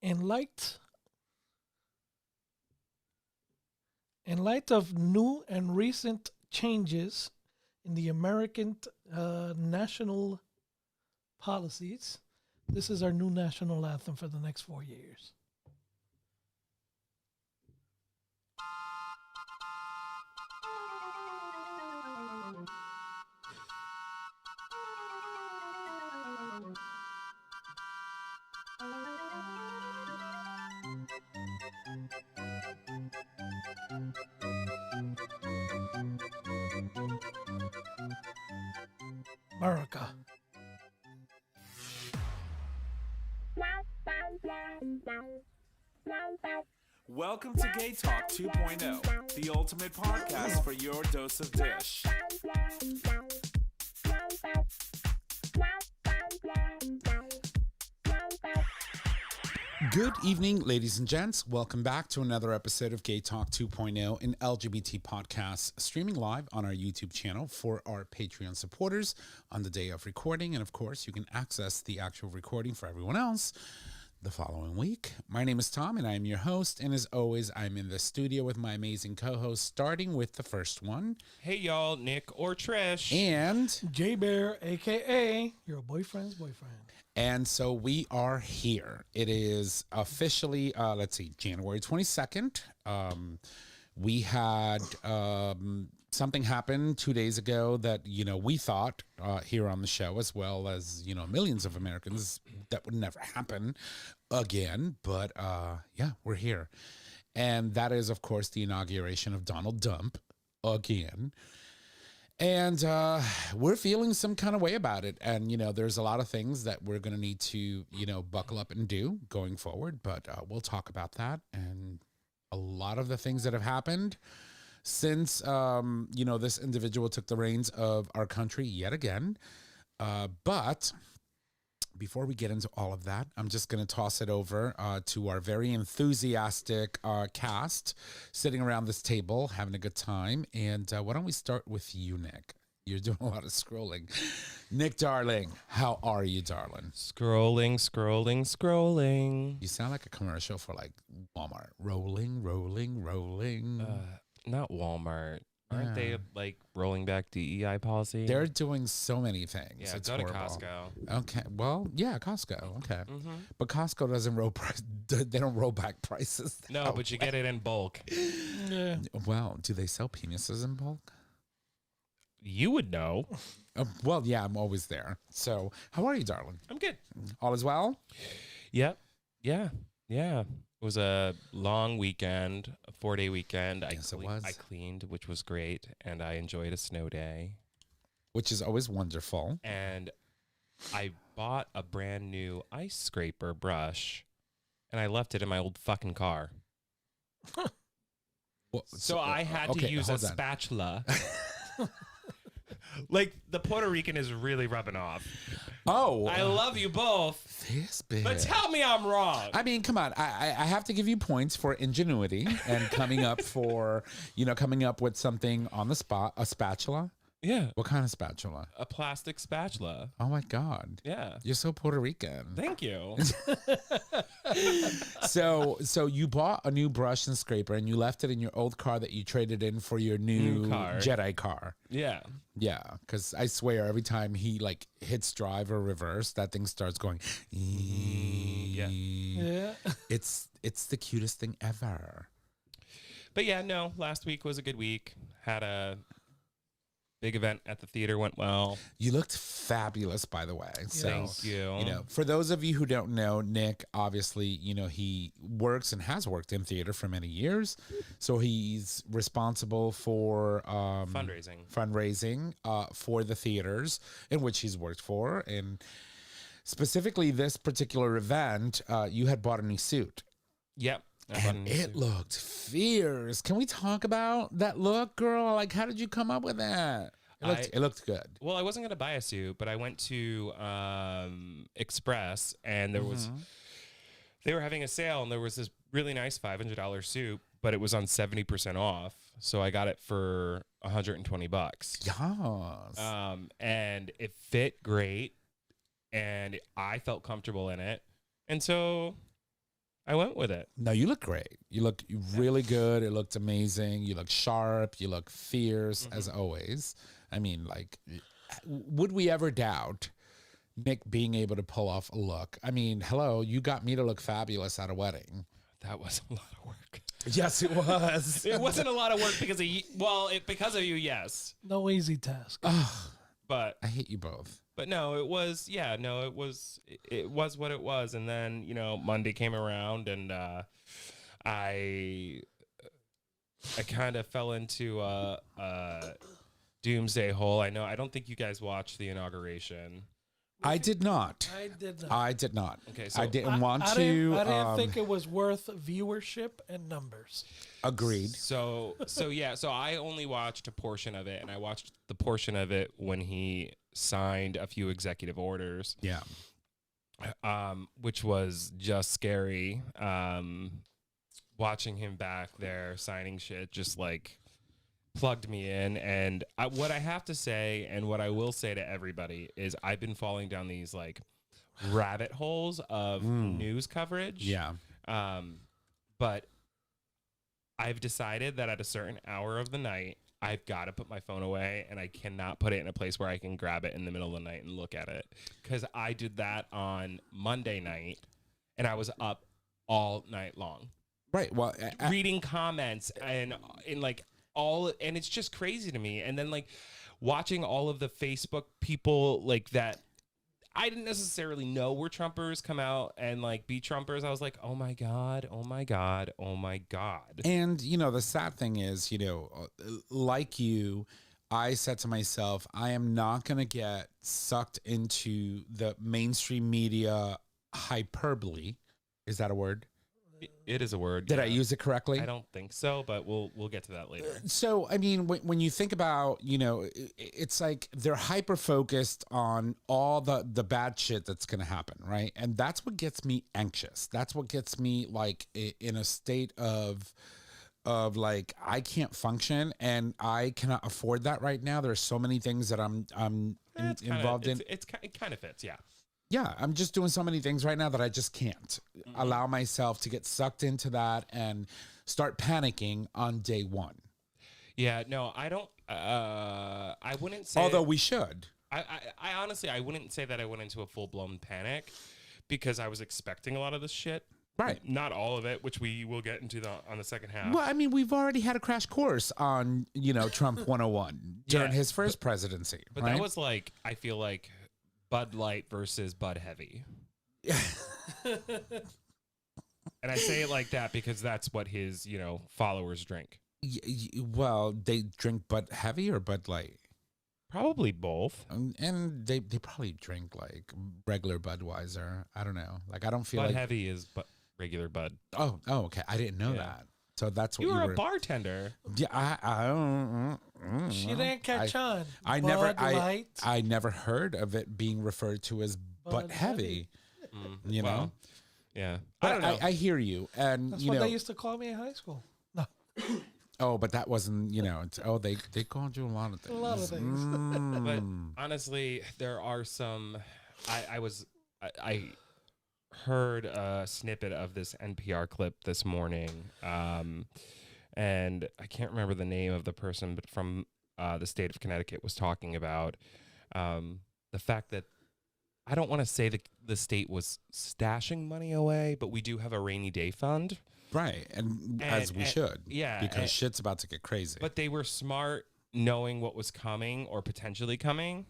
In light in light of new and recent changes in the American national policies, this is our new national anthem for the next 4 years. Murica. Welcome to GayTalk 2.0, the ultimate podcast for your dose of dish. Good evening, ladies and gents. Welcome back to another episode of GayTalk 2.0, an LGBT podcast streaming live on our YouTube channel for our Patreon supporters on the day of recording. And of course, you can access the actual recording for everyone else the following week. My name is Tom, and I am your host. And as always, I'm in the studio with my amazing co-host, starting with the first one. Hey, y'all, Nick or Trish. And J Bear, aka your boyfriend's boyfriend. And so we are here. It is officially, January 22nd. We had something happen 2 days ago that, we thought here on the show, as well as, millions of Americans, that would never happen again. But we're here. And that is, of course, the inauguration of Donald Trump again. And we're feeling some kind of way about it. And, there's a lot of things that we're going to need to, buckle up and do going forward. But we'll talk about that and a lot of the things that have happened since, this individual took the reins of our country yet again. But before we get into all of that, I'm just going to toss it over to our very enthusiastic cast sitting around this table, having a good time. And why don't we start with you, Nick? You're doing a lot of scrolling. Nick, darling, how are you, darling? Scrolling. You sound like a commercial for like Walmart. Rolling. Not Walmart. Aren't they like rolling back DEI policy? They're doing so many things. Yeah, it's go horrible. to Costco. Okay, well, yeah, Costco. Okay, Mm-hmm. but Costco doesn't roll. They don't roll back prices. No, but you get it in bulk. Yeah. Well, do they sell penises in bulk? You would know. Well, yeah, I'm always there. So, how are you, darling? I'm good. All is well? Yep. Yeah. It was a long weekend, a 4-day weekend. Yes, it was. I cleaned, which was great, and I enjoyed a snow day. Which is always wonderful. And I bought a brand new ice scraper brush, and I left it in my old fucking car. Well, So I had to use a hold on. spatula. Like, the Puerto Rican is really rubbing off. Oh, I love you both, this bitch. but tell me I'm wrong. I mean, come on. I have to give you points for ingenuity and coming up with something on the spot. A spatula. Yeah, What kind of spatula? a plastic spatula. Oh my God. Yeah. You're so Puerto Rican. Thank you. So you bought a new brush and scraper and you left it in your old car that you traded in for your new car. Jedi car. Yeah. Yeah, because I swear every time he like hits drive or reverse, that thing starts going. Yeah. Yeah. It's the cutest thing ever. But yeah, no, last week was a good week. Had a big event at the theater, went well. You looked fabulous, by the way. So, Thank you. For those of you who don't know, Nick, obviously, he works and has worked in theater for many years. So he's responsible for fundraising for the theaters in which he's worked for. And specifically this particular event, you had bought a new suit. Yep. And it looked fierce. Can we talk about that look, girl? Like, how did you come up with that? It looked good. Well, I wasn't going to buy a suit, but I went to Express, and they were having a sale, and there was this really nice $500 suit, but it was on 70% off. So I got it for $120. Yes. And it fit great, and I felt comfortable in it. And so I went with it. No, you look great. You look really good. It looked amazing. You look sharp. You look fierce as always. I mean, like, would we ever doubt Nick being able to pull off a look? I mean, hello, you got me to look fabulous at a wedding. That was a lot of work. Yes, it was. It wasn't a lot of work because of you. Well, because of you, yes. No easy task. But I hate you both. But no, it was, it was what it was. And then, Monday came around and I kind of fell into a doomsday hole. I don't think you guys watched the inauguration. I did not. I did not. Okay, so I didn't want I to. didn't think it was worth viewership and numbers. Agreed. So I only watched a portion of it, and I watched the portion of it when he signed a few executive orders. Yeah. Which was just scary. Watching him back there signing shit just like plugged me in. And what I have to say, and what I will say to everybody, is I've been falling down these like rabbit holes of news coverage. Yeah. But I've decided that at a certain hour of the night, I've got to put my phone away, and I cannot put it in a place where I can grab it in the middle of the night and look at it. Because I did that on Monday night, and I was up all night long. Right. Well, reading comments and like all, and it's just crazy to me. And then like watching all of the Facebook people like that I didn't necessarily know were Trumpers come out and like be Trumpers. I was like, oh my God, oh my God, oh my God. And, the sad thing is, like you, I said to myself, I am not going to get sucked into the mainstream media hyperbole. Is that a word? It is a word. Did I use it correctly? I don't think so, but we'll get to that later. So, I mean, when you think about, it's like they're hyper focused on all the bad shit that's going to happen, right? And that's what gets me anxious. That's what gets me like in a state of like I can't function and I cannot afford that right now. There's so many things that I'm involved in. It kind of fits, yeah. Yeah, I'm just doing so many things right now that I just can't allow myself to get sucked into that and start panicking on day one. Yeah, no, I don't. I wouldn't say. Although we should. I honestly, I wouldn't say that I went into a full blown panic because I was expecting a lot of this shit. Right. Not all of it, which we will get into on the second half. Well, I mean, we've already had a crash course on, Trump 101 during his first presidency. But right? that was like, I feel like Bud Light versus Bud Heavy. And I say it like that because that's what his, followers drink. Well, they drink Bud Heavy or Bud Light? Probably both. And they probably drink like regular Budweiser. I don't know. Like, I don't feel Bud like Heavy is regular Bud. Oh, okay. I didn't know that. So that's what you were a bartender. Yeah, I don't. She didn't catch on. I Light. I never heard of it being referred to as Bud Heavy. You know. Yeah, But I don't know. I hear you, and That's what they used to call me in high school. No, Oh, but that wasn't. They called you a lot of things. a lot of things. But honestly, there are some. I heard a snippet of this NPR clip this morning, and I can't remember the name of the person, but from the state of Connecticut was talking about the fact that I don't want to say the state was stashing money away, but we do have a rainy day fund. Right, and as we should. Yeah. Because shit's about to get crazy. But they were smart knowing what was coming or potentially coming.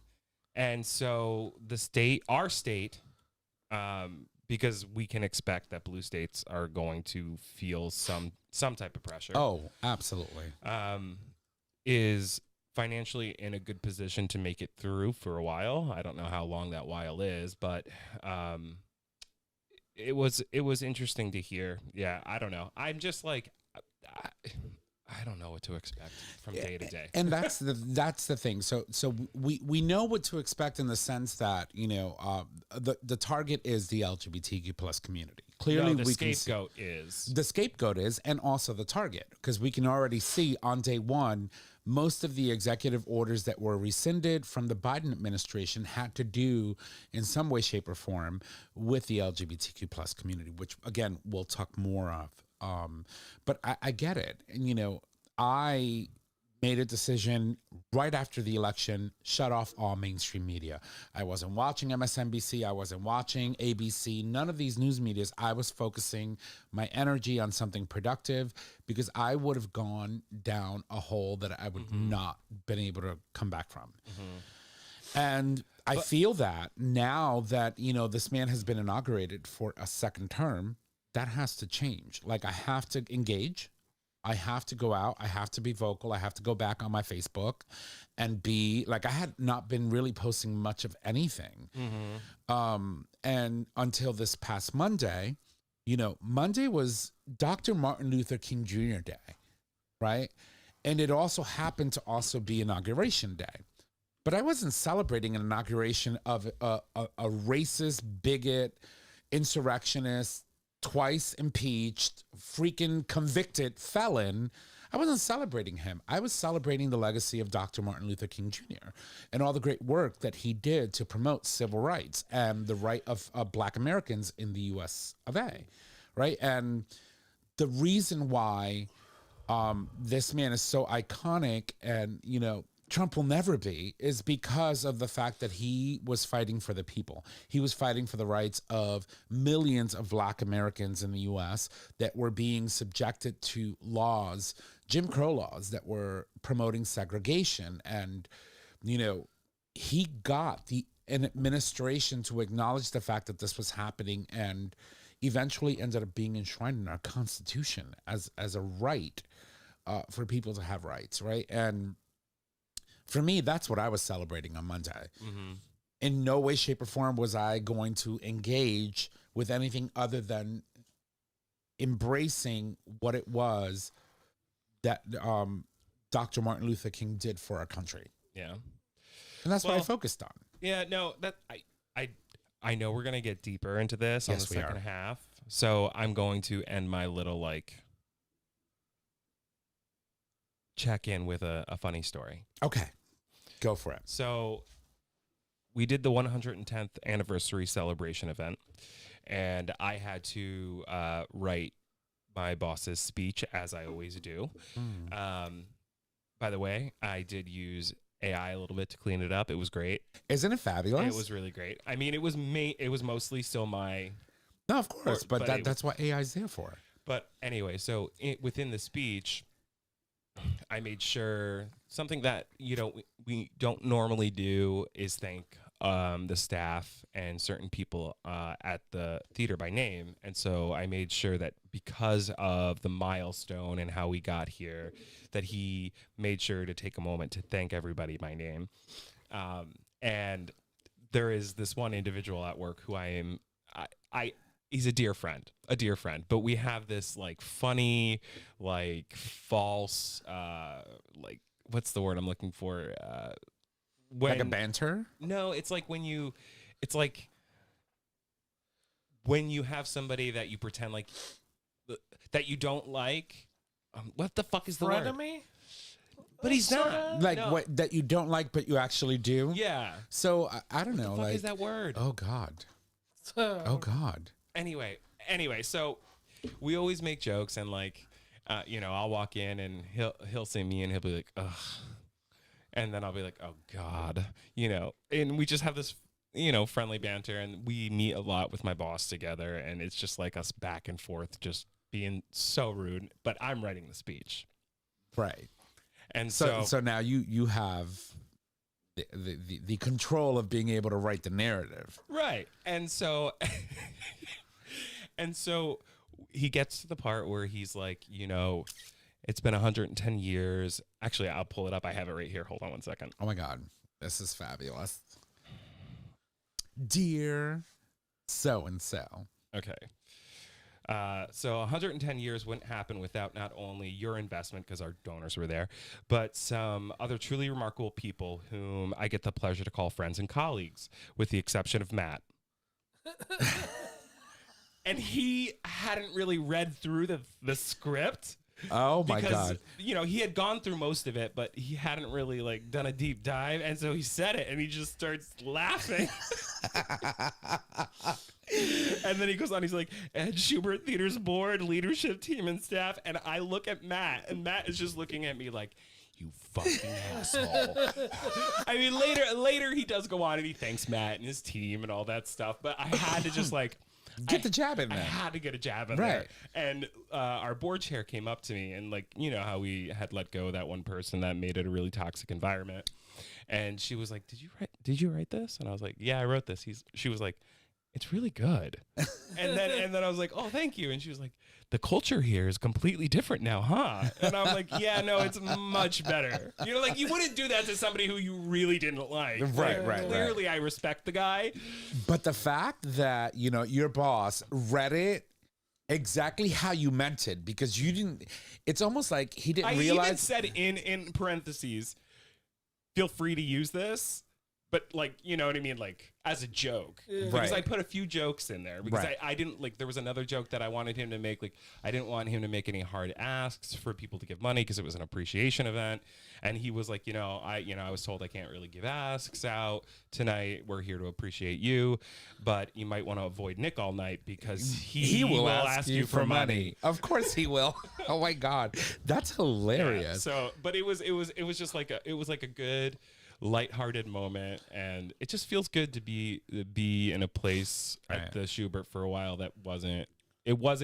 And so our state, because we can expect that blue states are going to feel some type of pressure. Oh, absolutely. Is financially in a good position to make it through for a while. I don't know how long that while is, but it was interesting to hear. Yeah, I don't know. I'm just like I don't know what to expect from day to day. And that's the thing. So we know what to expect in the sense that the target is the LGBTQ plus community. Clearly, the scapegoat is the scapegoat is, and also the target, because we can already see on day one most of the executive orders that were rescinded from the Biden administration had to do in some way, shape, or form with the LGBTQ plus community, which again, we'll talk more of. But I get it. And, I made a decision right after the election, shut off all mainstream media. I wasn't watching MSNBC. I wasn't watching ABC, none of these news medias. I was focusing my energy on something productive because I would have gone down a hole that I would not been able to come back from. And I feel that now that, this man has been inaugurated for a second term, that has to change. Like, I have to engage. I have to go out. I have to be vocal. I have to go back on my Facebook and be like, I had not been really posting much of anything. And until this past Monday, Monday was Dr. Martin Luther King Jr. Day, right? And it also happened to also be Inauguration Day. But I wasn't celebrating an inauguration of a racist, bigot, insurrectionist, twice impeached, freaking convicted felon. I wasn't celebrating him. I was celebrating the legacy of Dr. Martin Luther King Jr. and all the great work that he did to promote civil rights and the right of Black Americans in the US of A, right? And the reason why this man is so iconic and, Trump will never be is because of the fact that he was fighting for the people. He was fighting for the rights of millions of Black Americans in the U.S. that were being subjected to laws, Jim Crow laws that were promoting segregation. And, he got an administration to acknowledge the fact that this was happening and eventually ended up being enshrined in our Constitution as a right for people to have rights, right? And for me, that's what I was celebrating on Monday. In no way, shape, or form was I going to engage with anything other than embracing what it was that Dr. Martin Luther King did for our country. Yeah. And that's what I focused on. Yeah, no, that I know we're gonna get deeper into this on the Yes, we second are. half. So I'm going to end my little check in with a funny story. Okay. Go for it. So we did the 110th anniversary celebration event, and I had to write my boss's speech, as I always do. By the way, I did use AI a little bit to clean it up. It was great. Isn't it fabulous? It was really great. I mean, it was mostly still my... No, of course, but but that's what AI is there for. But anyway, so within the speech, I made sure something that we don't normally do is thank the staff and certain people at the theater by name. And so I made sure that because of the milestone and how we got here, that he made sure to take a moment to thank everybody by name. And there is this one individual at work who he's a dear friend, but we have this funny, false, what's the word I'm looking for? Like a banter? No, it's like when you have somebody that you pretend that you don't like. What the fuck is the word? Frenemy? But he's not. Like No. what that you don't like, but you actually do? Yeah. So I don't know. What the fuck is that word? Oh God. Oh God. Anyway, so we always make jokes and I'll walk in and he'll see me and he'll be like, ugh. And then I'll be like, oh God, and we just have this, friendly banter, and we meet a lot with my boss together, and it's just like us back and forth, just being so rude, but I'm writing the speech. Right. And So now you have the control of being able to write the narrative. right. And so, he gets to the part where he's like, it's been 110 years. Actually, I'll pull it up. I have it right here. Hold on one second. Oh my God. This is fabulous. Dear so-and-so. Okay. So 110 years wouldn't happen without not only your investment, because our donors were there, but some other truly remarkable people whom I get the pleasure to call friends and colleagues, with the exception of Matt. And he hadn't really read through the script. Oh my because, God. you know, he had gone through most of it, but he hadn't really like done a deep dive. And so he said it and he just starts laughing. And then he goes on, he's like, Ed Schubert Theater's board, leadership team, and staff. And I look at Matt, and Matt is just looking at me like, you fucking asshole. I mean, later he does go on and he thanks Matt and his team and all that stuff. But I had to just like Get the jab in I there. had to get a jab in Right. there. And our board chair came up to me and like, you know how we had let go of that one person that made it a really toxic environment. And she was like, did you write this? And I was like, yeah, I wrote this. She was like, it's really good. and then I was like, oh, thank you. And she was like, the culture here is completely different now, huh? And I'm like, yeah, no, it's much better. You know, like you wouldn't do that to somebody who you really didn't like. Right, Like, right. Clearly, I respect the guy. But the fact that, you know, your boss read it exactly how you meant it, because you didn't, it's almost like he didn't I even realize. said in parentheses, feel free to use this, but like, you know what I mean? Like as a joke. Because Right. I put a few jokes in there because Right. I didn't like, there was another joke that I wanted him to make. Like, I didn't want him to make any hard asks for people to give money because it was an appreciation event. And he was like, I was told I can't really give asks out tonight. We're here to appreciate you, but you might want to avoid Nick all night because he will ask you for money. Of course he will. Oh my God. That's hilarious. So, but it was just like a good, lighthearted moment, and it just feels good to be in a place Right. at the Schubert for a while that wasn't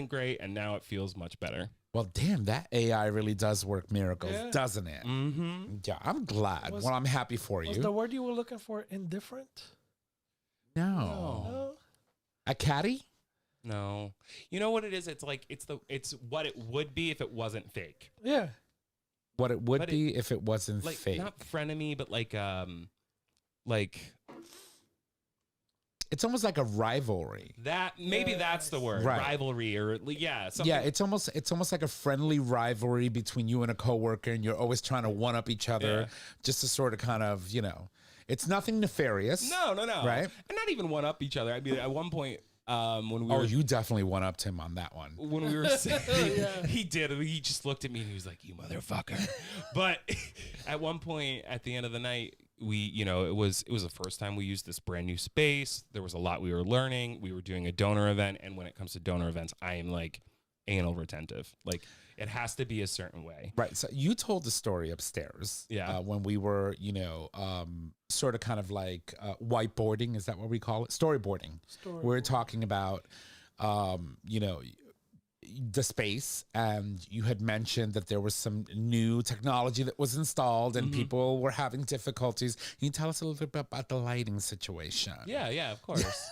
great, and now it feels much better. Well, damn, that AI really does work miracles, Yeah. doesn't it? Mm-hmm. Yeah, I'm glad. Was- Well, I'm happy for Was you. the word you were looking for indifferent? No. No. A caddy? No, you know what it is? It's like it's what it would be if it wasn't fake. Yeah. What it would But be if it wasn't Like fake. not frenemy, but like It's almost like a rivalry. that. Maybe that's the word, Right. rivalry, or yeah, something. Yeah, it's almost like a friendly rivalry between you and a coworker, and you're always trying to one up each other, Yeah. just to sort of kind of, you know, it's nothing nefarious. No, Right? and not even one up each other. I mean, at one point, when we Oh, were you definitely one upped him on that one. when we were sitting, he did. He just looked at me and he was like, "You motherfucker!" But at one point, at the end of the night, it was the first time we used this brand new space. There was a lot we were learning. We were doing a donor event, and when it comes to donor events, I am like anal retentive. Like it has to be a certain way. Right. So you told the story upstairs. Yeah. When we were, sort of kind of like whiteboarding. Is that what we call it? Storyboarding. We're talking about, the space, and you had mentioned that there was some new technology that was installed and people were having difficulties. Can you tell us a little bit about the lighting situation? Yeah, of course.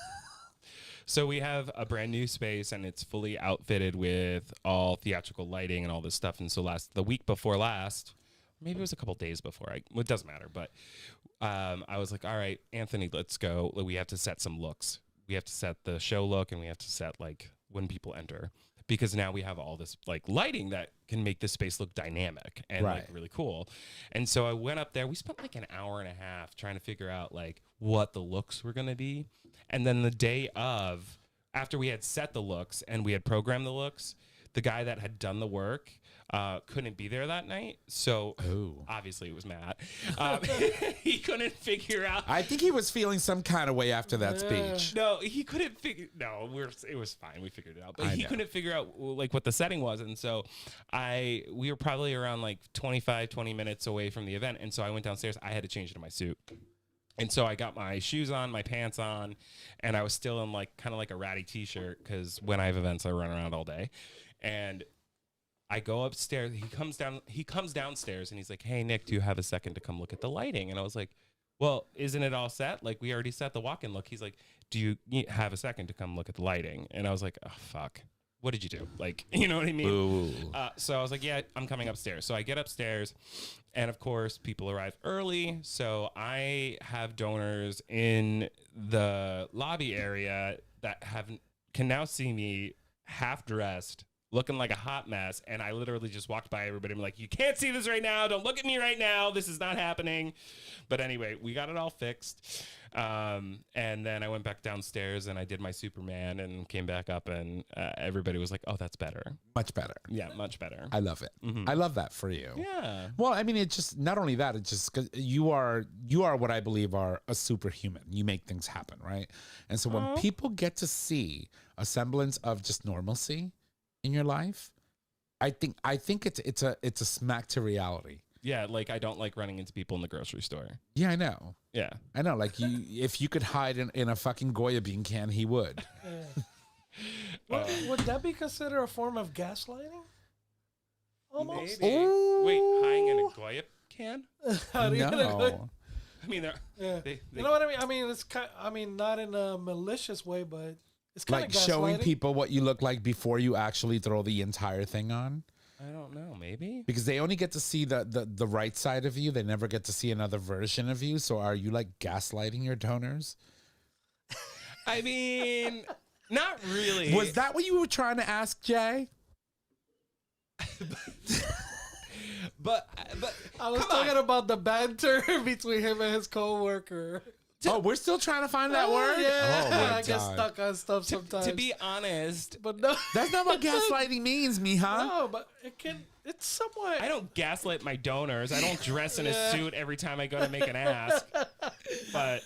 So we have a brand new space, and it's fully outfitted with all theatrical lighting and all this stuff. And so the week before last, maybe it was a couple days before, it doesn't matter, but I was like, all right, Anthony, let's go. We have to set some looks. We have to set the show look, and we have to set like when people enter, because now we have all this like lighting that can make the space look dynamic and Right. like really cool. And so I went up there. We spent like an hour and a half trying to figure out like what the looks were going to be. And then the day of, after we had set the looks and we had programmed the looks, the guy that had done the work couldn't be there that night. So obviously it was Matt. He couldn't figure out. I think he was feeling some kind of way after that speech. No, he couldn't figure. No, it was fine. We figured it out, but I he know. couldn't figure out like what the setting was, and so we were probably around like 20 minutes away from the event, and so I went downstairs. I had to change into my suit, and so I got my shoes on, my pants on, and I was still in like kind of like a ratty t-shirt because when I have events, I run around all day, and I go upstairs. He comes downstairs, and he's like, "Hey, Nick, do you have a second to come look at the lighting?" And I was like, well, isn't it all set? Like, we already set the walk-in look. He's like, do you have a second to come look at the lighting? And I was like, oh, fuck. What did you do? Like, you know what I mean? So I was like, yeah, I'm coming upstairs. So I get upstairs, and of course, people arrive early. So I have donors in the lobby area that can now see me half-dressed looking like a hot mess. And I literally just walked by everybody. I'm like, you can't see this right now. Don't look at me right now. This is not happening. But anyway, we got it all fixed. And then I went back downstairs and I did my Superman and came back up, and everybody was like, oh, that's better. Much better. Yeah, much better. I love it. I love that for you. Yeah. Well, I mean, it's just not only that, it's just 'cause you are what I believe are a superhuman. You make things happen, right? And so when people get to see a semblance of just normalcy in your life, I think it's a smack to reality. Yeah, like I don't like running into people in the grocery store. Yeah, I know. Yeah. I know. Like if you could hide in a fucking Goya bean can, he would. Would that be considered a form of gaslighting? Almost. Maybe. Wait, hiding in a Goya can? How do you get a good- No. I mean, Yeah. they, You know what I mean? I mean, it's kind. I mean, not in a malicious way, but it's kind Like of showing gaslighting. people what you look like before you actually throw the entire thing on. I don't know, maybe. Because they only get to see the right side of you. They never get to see another version of you. So are you like gaslighting your donors? I mean, not really. Was that what you were trying to ask, Jay? But I was come talking on. about the banter between him and his coworker. Oh, we're still trying to find that word? Yeah, Oh, my I get God. stuck on stuff sometimes. To be honest, but no, That's not what gaslighting means, mija. no, but it can. It's somewhat. I don't gaslight my donors. I don't dress in a suit every time I go to make an ask. But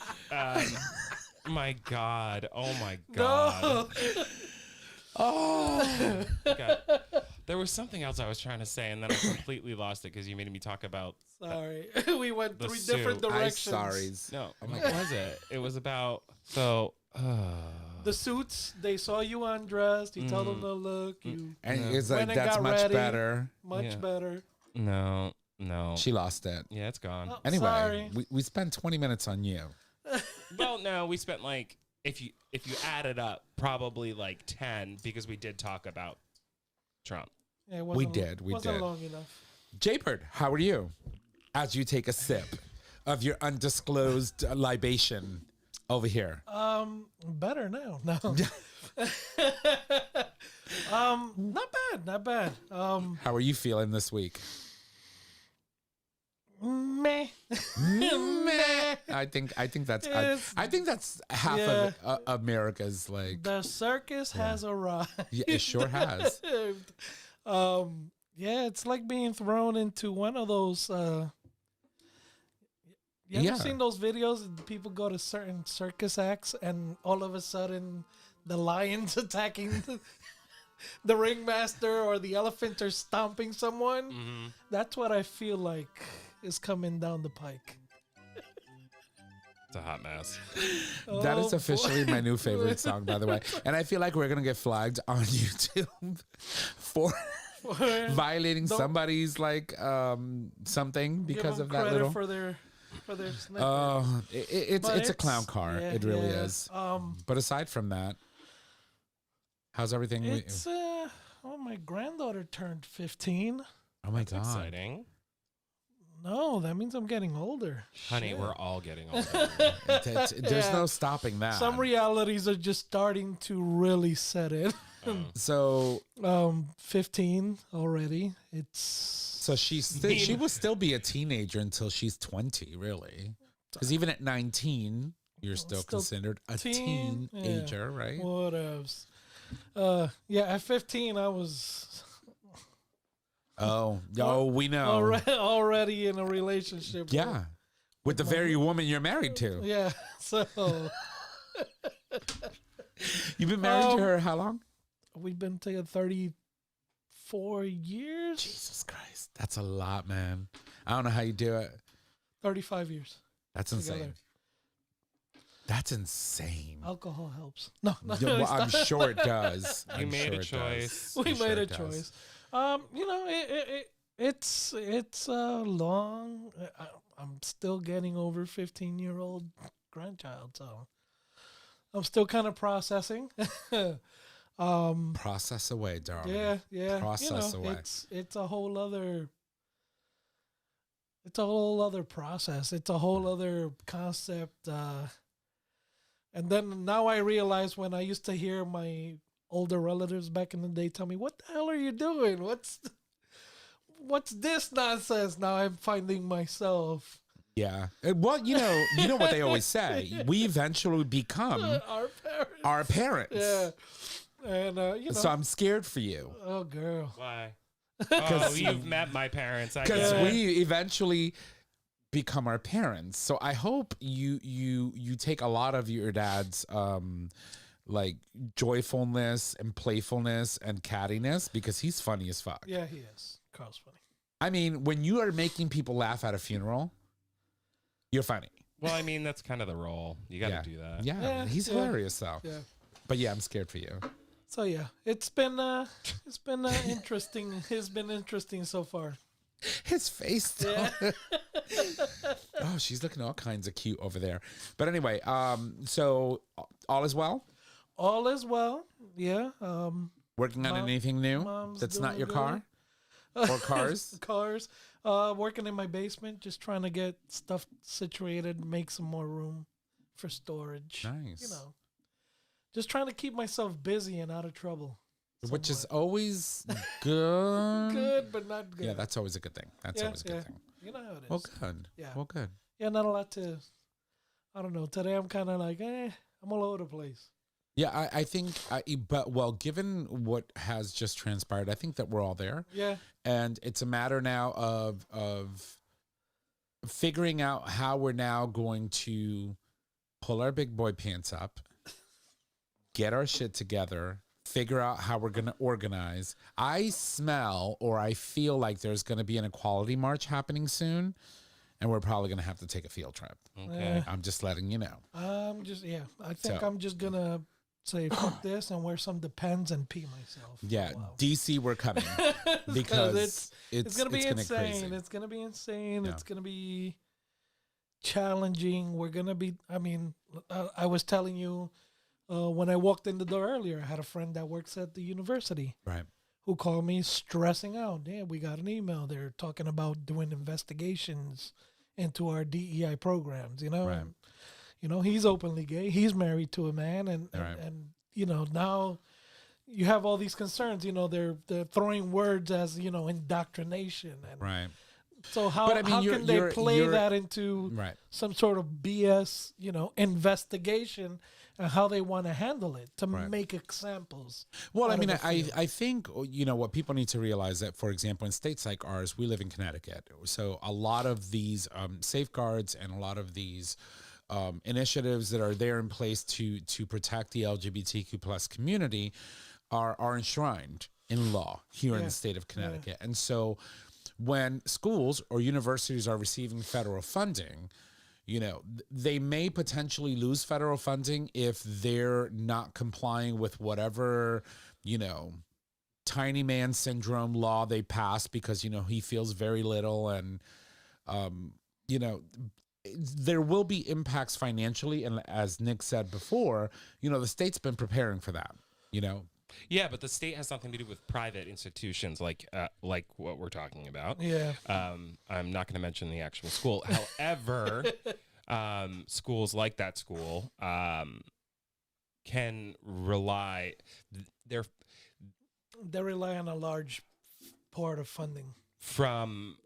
my God, oh my God. No. Oh. God. There was something else I was trying to say, and then I completely lost it because you made me talk about. Sorry, we went The three different suit. directions. sorries. No, what was it? It was about The suits. They saw you undressed. You told them to look. You And Yeah. it's like, Went and that's got much ready. better. much Yeah. better. no. She lost it. Yeah, it's gone. Oh, Anyway, sorry. we spent 20 minutes on you. Well, no, we spent like if you add it up, probably like 10 because we did talk about Trump. Yeah, it We wasn't- did. We wasn't did. long enough. Jaybird, how are you? As you take a sip of your undisclosed libation over here. Better now. No. Not bad. Not bad. How are you feeling this week? Meh. Meh. I think that's It's- I think that's half Yeah. of America's like. The circus has arrived. Yeah, it sure has. Yeah, it's like being thrown into one of those. You ever Yeah. seen those videos? And people go to certain circus acts, and all of a sudden, the lion's attacking the ringmaster, or the elephant are stomping someone. That's what I feel like is coming down the pike. It's a hot mess. That is Oh, officially boy. my new favorite song, by the way. And I feel like we're gonna get flagged on YouTube for violating Don't- somebody's like something Give because them of that credit little. for their snippet. Oh, it's But a clown car. yeah, It really yeah. is. But aside from that, how's everything? It's well, my granddaughter turned 15. Oh my That's god! exciting. No, that means I'm getting older. Honey, Shit. we're all getting older. There's Yeah. no stopping that. Some realities are just starting to really set in. So 15 already. It's she will still be a teenager until she's 20, really. Because even at 19, you're still Still considered a teen, yeah. teenager, right? what else? Yeah, at 15 I was Oh, we know. already in a relationship. Yeah, with the very woman you're married to. Yeah. So You've been married to Um, her how long? we've been together 34 years. Jesus Christ, that's a lot, man. I don't know how you do it. 35 years. That's insane. Together. That's insane. Alcohol helps. No, no. Yeah, well, it's I'm not. sure it does. You I'm made sure a it does. choice. We I'm sure made a it does. choice. You know, it's long. I'm still getting over 15-year-old grandchild, so I'm still kind of processing. Process away, darling. Yeah. Process you know, away. It's a whole other. It's a whole other process. It's a whole other concept. And then now I realize when I used to hear my older relatives back in the day tell me, "What the hell are you doing? What's this nonsense?" Now I'm finding myself. Yeah. Well, you know what they always say. We eventually become Our parents. our parents. Yeah. And So I'm scared for you oh girl. Why? Oh, you've met my parents. because Yeah. we eventually become our parents. So I hope you take a lot of your dad's like joyfulness and playfulness and cattiness, because he's funny as fuck. Yeah, he is. Carl's funny. I mean, when you are making people laugh at a funeral, you're funny. Well, I mean, that's kind of the role. You got to Yeah. do that. Yeah, he's hilarious though. Yeah. But yeah, I'm scared for you. So yeah, it's been interesting. It's been interesting so far. His face though. Oh, she's looking all kinds of cute over there. But anyway, so all is well? All is well. Yeah. Working on anything new Mom's that's not doing your good. car? Or cars? Cars. Working in my basement, just trying to get stuff situated, make some more room for storage. Nice. You know, just trying to keep myself busy and out of trouble. Which is somewhat. always good. Good, but not good. Yeah, that's always a good thing. That's Yeah, always a good yeah. thing. You know how it is. Well, good. Yeah. Well, good. Yeah, not a lot to. I don't know. Today I'm kind of like, I'm all over the place. Yeah, I think, given what has just transpired, I think that we're all there. Yeah. And it's a matter now of figuring out how we're now going to pull our big boy pants up, get our shit together, figure out how we're going to organize. I smell or I feel like there's going to be an equality march happening soon, and we're probably going to have to take a field trip. Okay. I'm just letting you know. I think So- I'm just going to say fuck this and wear some Depends and pee myself. for a Yeah, while. DC, we're coming because it's gonna be get insane. crazy. It's gonna be insane. Yeah. It's gonna be challenging. We're gonna be. I mean, I was telling you when I walked in the door earlier. I had a friend that works at the university Right. who called me stressing out. Yeah, we got an email. They're talking about doing investigations into our DEI programs. You know, Right. and, you know, he's openly gay. He's married to a man, and Right. and you know now you have all these concerns. You know, they're throwing words as indoctrination, and Right. so how But I mean, how you're- can they you're- play you're- that into Right. some sort of BS investigation and how they want to handle it to Right. make examples? Well, I out of mean, the field. I think, what people need to realize that, for example, in states like ours, we live in Connecticut. So a lot of these safeguards and a lot of these initiatives that are there in place to protect the LGBTQ plus community are enshrined in law here in Yeah. the state of Connecticut. And so when schools or universities are receiving federal funding, they may potentially lose federal funding if they're not complying with whatever, tiny man syndrome law they passed because, he feels very little. And, there will be impacts financially. And as Nick said before, the state's been preparing for that, Yeah, but the state has something to do with private institutions like what we're talking about. Yeah. I'm not going to mention the actual school. However, schools like that school can rely. They're They rely on a large part of funding. from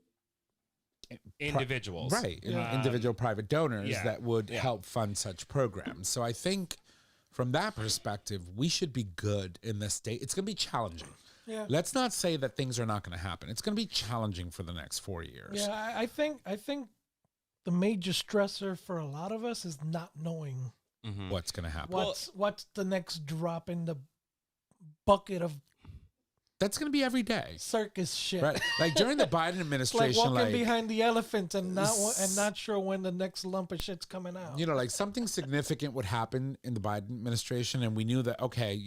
individuals, right? Yeah. Individual private donors yeah, that would yeah. help fund such programs. So I think from that perspective, we should be good in this state. It's going to be challenging. Yeah. Let's not say that things are not going to happen. It's going to be challenging for the next 4 years. Yeah, I think the major stressor for a lot of us is not knowing Mhm. What's going to happen? what's the next drop in the bucket of That's going to be every day. circus shit. Right? Like during the Biden It's like administration, walking behind the elephant and S- not sure when the next lump of shit's coming out. like something significant would happen in the Biden administration, and we knew that, okay,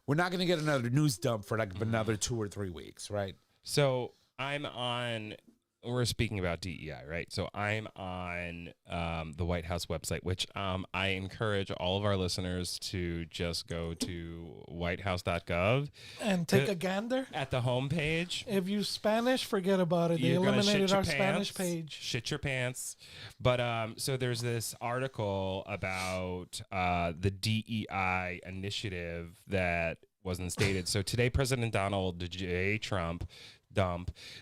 we're not going to get another news dump for like another 2 or 3 weeks, right? So we're speaking about DEI, right? So I'm on the White House website, which I encourage all of our listeners to just go to whitehouse.gov And take a gander. at the homepage. If you Spanish, forget about it. They You're gonna eliminated shit your our Spanish pants, page. Shit your pants. But so there's this article about the DEI initiative that wasn't stated. So today, President Donald J. Trump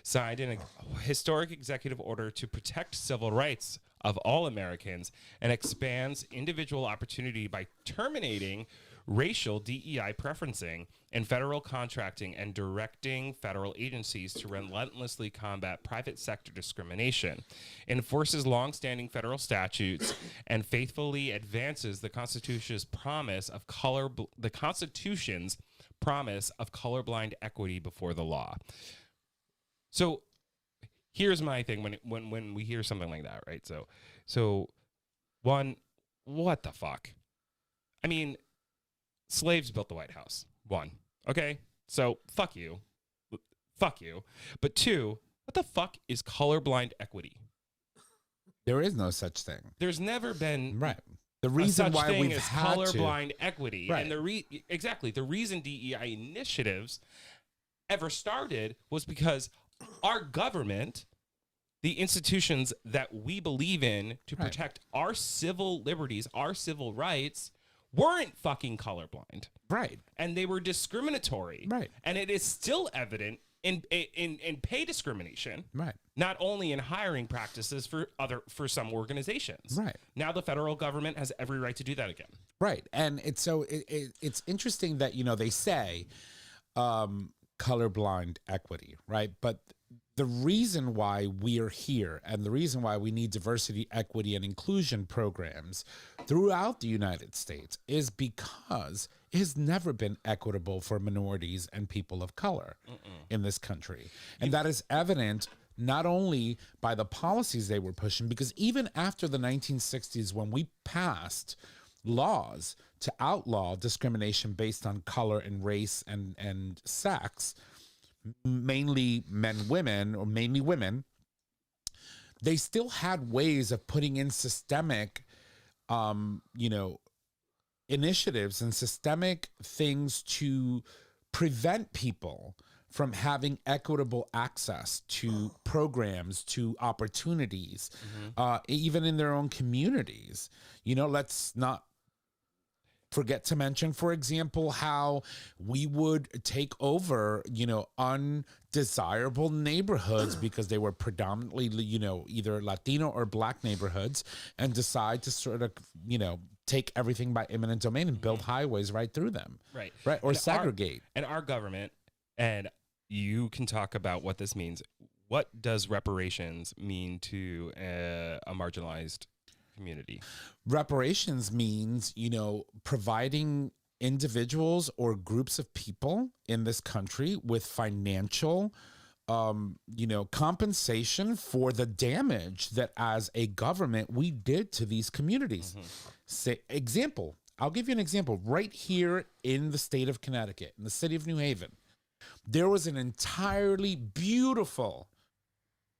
signed a historic executive order to protect civil rights of all Americans and expands individual opportunity by terminating racial DEI preferencing in federal contracting and directing federal agencies to relentlessly combat private sector discrimination, enforces longstanding federal statutes, and faithfully advances the Constitution's promise of colorblind equity before the law. So here's my thing when we hear something like that, right? So one, what the fuck? I mean, slaves built the White House. One, okay? So fuck you. But two, what the fuck is colorblind equity? There is no such thing. There's never been Right. The reason such why thing we've as had colorblind equity, Right. and the reason DEI initiatives ever started was because our government, the institutions that we believe in to Right. protect our civil liberties, our civil rights, weren't fucking colorblind, right. and they were discriminatory, Right. And it is still evident in pay discrimination, Right. not only in hiring practices for some organizations. Right. Now the federal government has every right to do that again. Right. And it's interesting that, they say colorblind equity, right? But the reason why we are here and the reason why we need diversity, equity, and inclusion programs throughout the United States is because it has never been equitable for minorities and people of color in this country. And that is evident not only by the policies they were pushing, because even after the 1960s, when we passed laws to outlaw discrimination based on color and race and sex, mainly women, they still had ways of putting in systemic, initiatives and systemic things to prevent people from having equitable access to programs, to opportunities, even in their own communities. Let's not forget to mention, for example, how we would take over, undesirable neighborhoods because they were predominantly, either Latino or Black neighborhoods, and decide to sort of, take everything by eminent domain and build highways right through them. Right. Or and segregate. Our government, and you can talk about what this means. What does reparations mean to a marginalized community? Reparations means, providing individuals or groups of people in this country with financial, compensation for the damage that as a government we did to these communities. I'll give you an example. Right here in the state of Connecticut, in the city of New Haven, there was an entirely beautiful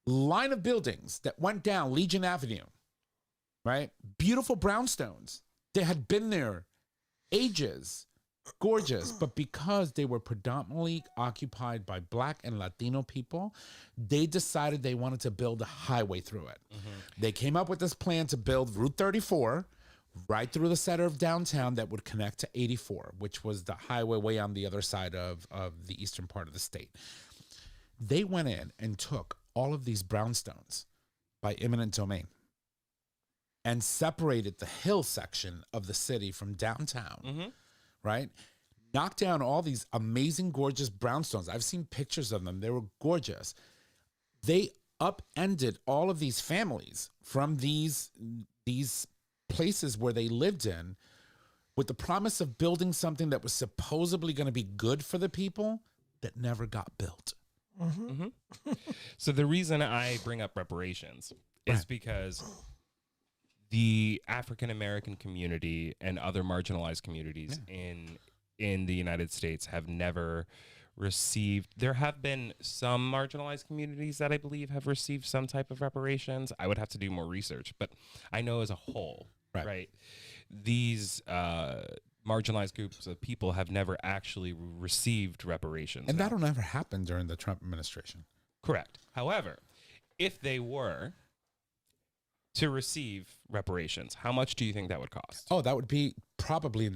line of buildings that went down Legion Avenue. Right? Beautiful brownstones. They had been there ages, gorgeous, but because they were predominantly occupied by Black and Latino people, they decided they wanted to build a highway through it. They came up with this plan to build Route 34 right through the center of downtown that would connect to 84, which was the highway way on the other side of the eastern part of the state. They went in and took all of these brownstones by eminent domain and separated the hill section of the city from downtown, right? Knocked down all these amazing, gorgeous brownstones. I've seen pictures of them. They were gorgeous. They upended all of these families from these places where they lived in with the promise of building something that was supposedly going to be good for the people that never got built. So the reason I bring up reparations is because the African American community and other marginalized communities in the United States have never received. There have been some marginalized communities that I believe have received some type of reparations. I would have to do more research, but I know as a whole, right, these marginalized groups of people have never actually received reparations. And that'll never happen during the Trump administration. Correct. However, if they were to receive reparations, how much do you think that would cost? Oh, that would be probably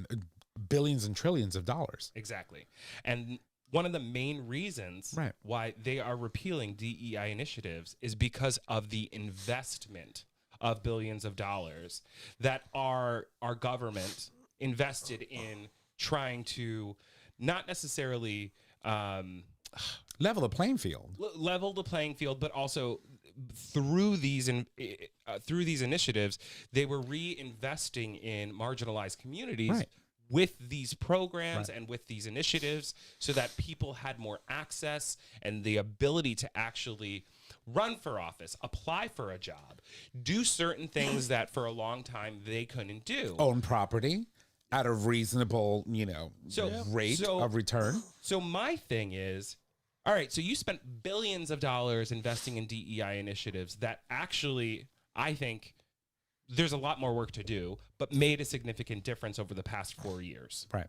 billions and trillions of dollars. Exactly. And one of the main reasons Right. why they are repealing DEI initiatives is because of the investment of billions of dollars that our government invested in trying to not necessarily Level the playing field. level the playing field, but also through these initiatives, they were reinvesting in marginalized communities. Right. With these programs and with these initiatives, so that people had more access and the ability to actually run for office, apply for a job, do certain things that for a long time they couldn't do. Own property at a reasonable, rate So- of return. So my thing is, all right, so you spent billions of dollars investing in DEI initiatives that actually, I think, there's a lot more work to do, but made a significant difference over the past 4 years Right.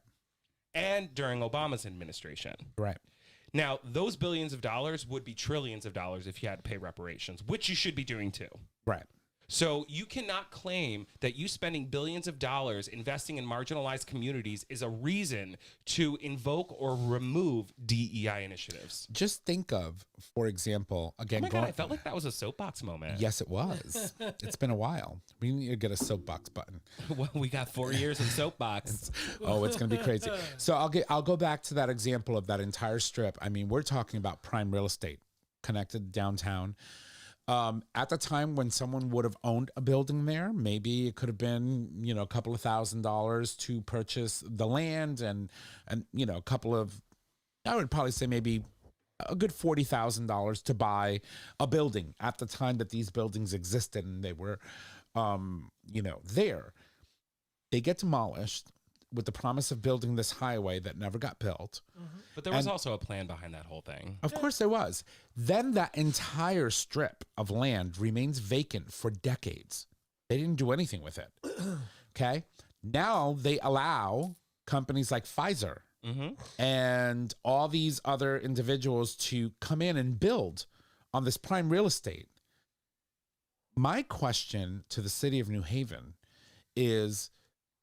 and during Obama's administration. Right. Now, those billions of dollars would be trillions of dollars if you had to pay reparations, which you should be doing too. Right. So you cannot claim that you spending billions of dollars investing in marginalized communities is a reason to invoke or remove DEI initiatives. Just think of, for example, again, Oh my God, I felt like that was a soapbox moment. yes, it was. It's been a while. We need to get a soapbox button. Well, we got 4 years of soapbox. Oh, it's going to be crazy. So I'll go back to that example of that entire strip. I mean, we're talking about prime real estate connected downtown. At the time when someone would have owned a building there, maybe it could have been, a couple of $1,000s to purchase the land and a couple of, I would probably say maybe a good $40,000 to buy a building at the time that these buildings existed and they were, there. They get demolished with the promise of building this highway that never got built. But there was also a plan behind that whole thing. Of course there was. Then that entire strip of land remains vacant for decades. They didn't do anything with it. Okay. Now they allow companies like Pfizer and all these other individuals to come in and build on this prime real estate. My question to the city of New Haven is,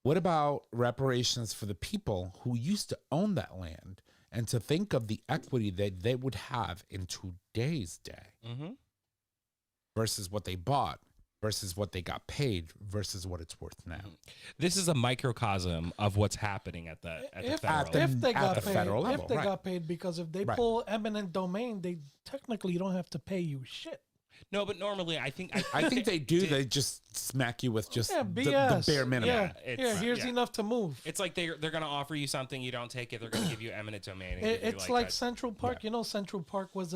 what about reparations for the people who used to own that land, and to think of the equity that they would have in today's day versus what they bought, versus what they got paid, versus what it's worth now? This is a microcosm of what's happening at the federal level. If they at got the paid, federal level, if they right. got paid, because if they Right. pull eminent domain, they technically don't have to pay you shit. No, but normally I think I think they do. They just smack you with just Yeah, the BS. bare minimum. Yeah, It's- here's yeah. enough to move. it's like they're going to offer you something, you don't take it, they're going to give you eminent domain. And give you It's like a- Central Park. You know, Central Park was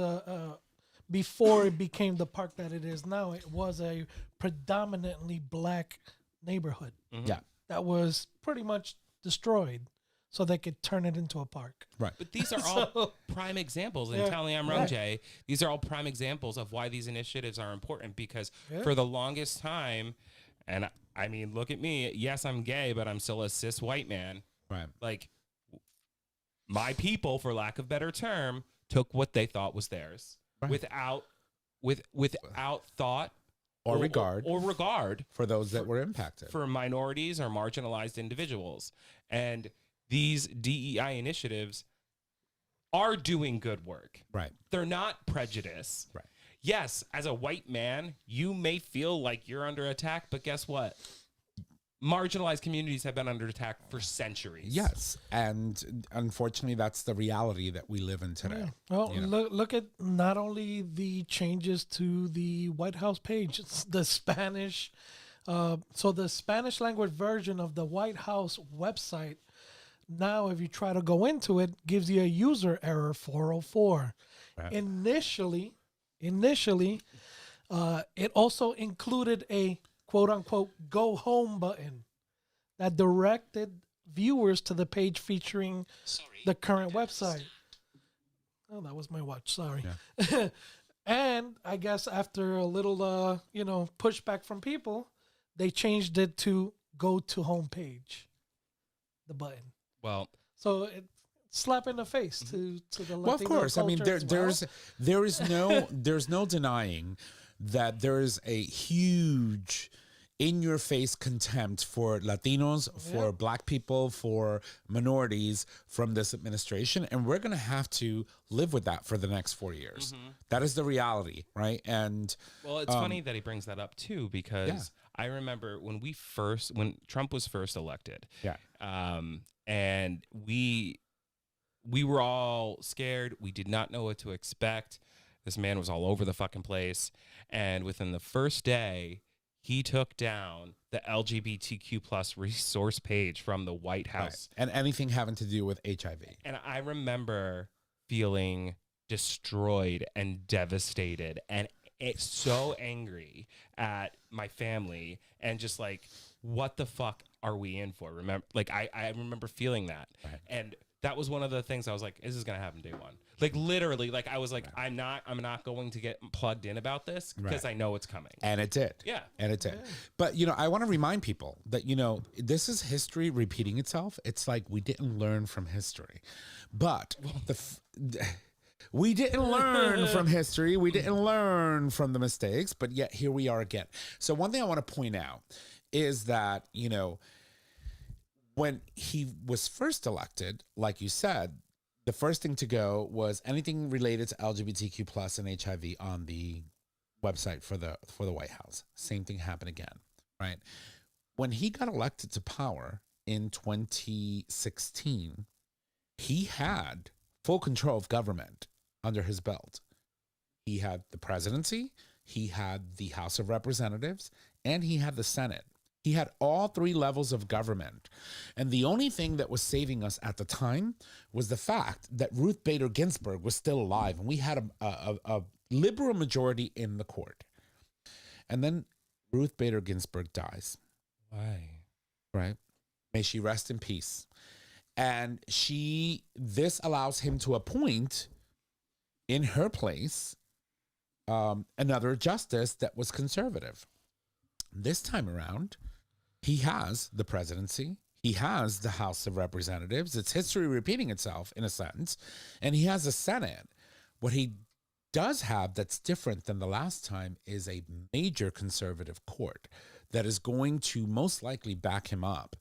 before it became the park that it is now. It was a predominantly black neighborhood Yeah, that was pretty much destroyed, so they could turn it into a park. right. But these are all prime examples, and Yeah, telling I'm right. Jay, these are all prime examples of why these initiatives are important, because Yeah. for the longest time, and I mean, look at me, yes, I'm gay, but I'm still a cis white man. Right. Like, my people, for lack of better term, took what they thought was theirs Right. without thought Or regard or regard for those that were impacted. for minorities or marginalized individuals. And these DEI initiatives are doing good work. Right. They're not prejudice. Right. Yes, as a white man, you may feel like you're under attack, but guess what? Marginalized communities have been under attack for centuries. Yes, and unfortunately, that's the reality that we live in today. Well, You know. look at not only the changes to the White House page, it's the Spanish. So the Spanish language version of the White House website, now if you try to go into it, gives you a user error 404. Right. Initially, it also included a quote unquote go home button that directed viewers to the page featuring the current website. Oh, that was my watch. Sorry. And I guess after a little, pushback from people, they changed it to go to homepage, the button. Well, So it slap in the face to the Latino Well, of course. I mean, culture as well. there's no denying that there is a huge in-your-face contempt for Latinos, for Black people, for minorities from this administration, and we're going to have to live with that for the next 4 years. That is the reality, right? And Well, it's funny that he brings that up too, because I remember when Trump was first elected, and we were all scared. We did not know what to expect. This man was all over the fucking place, and within the first day, he took down the LGBTQ plus resource page from the White House. Right. And anything having to do with HIV. And I remember feeling destroyed and devastated and so angry at my family and just like, what the fuck are we in for? Remember, like I remember feeling that. Right. And that was one of the things I was like, this is going to happen day one. Like literally, like I was like, I'm not going to get plugged in about this because I know it's coming. And it did. Yeah. And it did. But, you know, I want to remind people that, you know, this is history repeating itself. It's like we didn't learn from history. But we didn't learn from history. We didn't learn from the mistakes. But yet here we are again. So one thing I want to point out is that, you know, when he was first elected, like you said, the first thing to go was anything related to LGBTQ plus and HIV on the website for the White House. Same thing happened again, right? When he got elected to power in 2016, he had full control of government under his belt. He had the presidency, he had the House of Representatives, and he had the Senate. He had all three levels of government. And the only thing that was saving us at the time was the fact that Ruth Bader Ginsburg was still alive. And we had a liberal majority in the court. And then Ruth Bader Ginsburg dies. Why? Right? May she rest in peace. And this allows him to appoint in her place another justice that was conservative. This time around, he has the presidency. He has the House of Representatives. It's history repeating itself in a sense. And he has a Senate. What he does have that's different than the last time is a major conservative court that is going to most likely back him up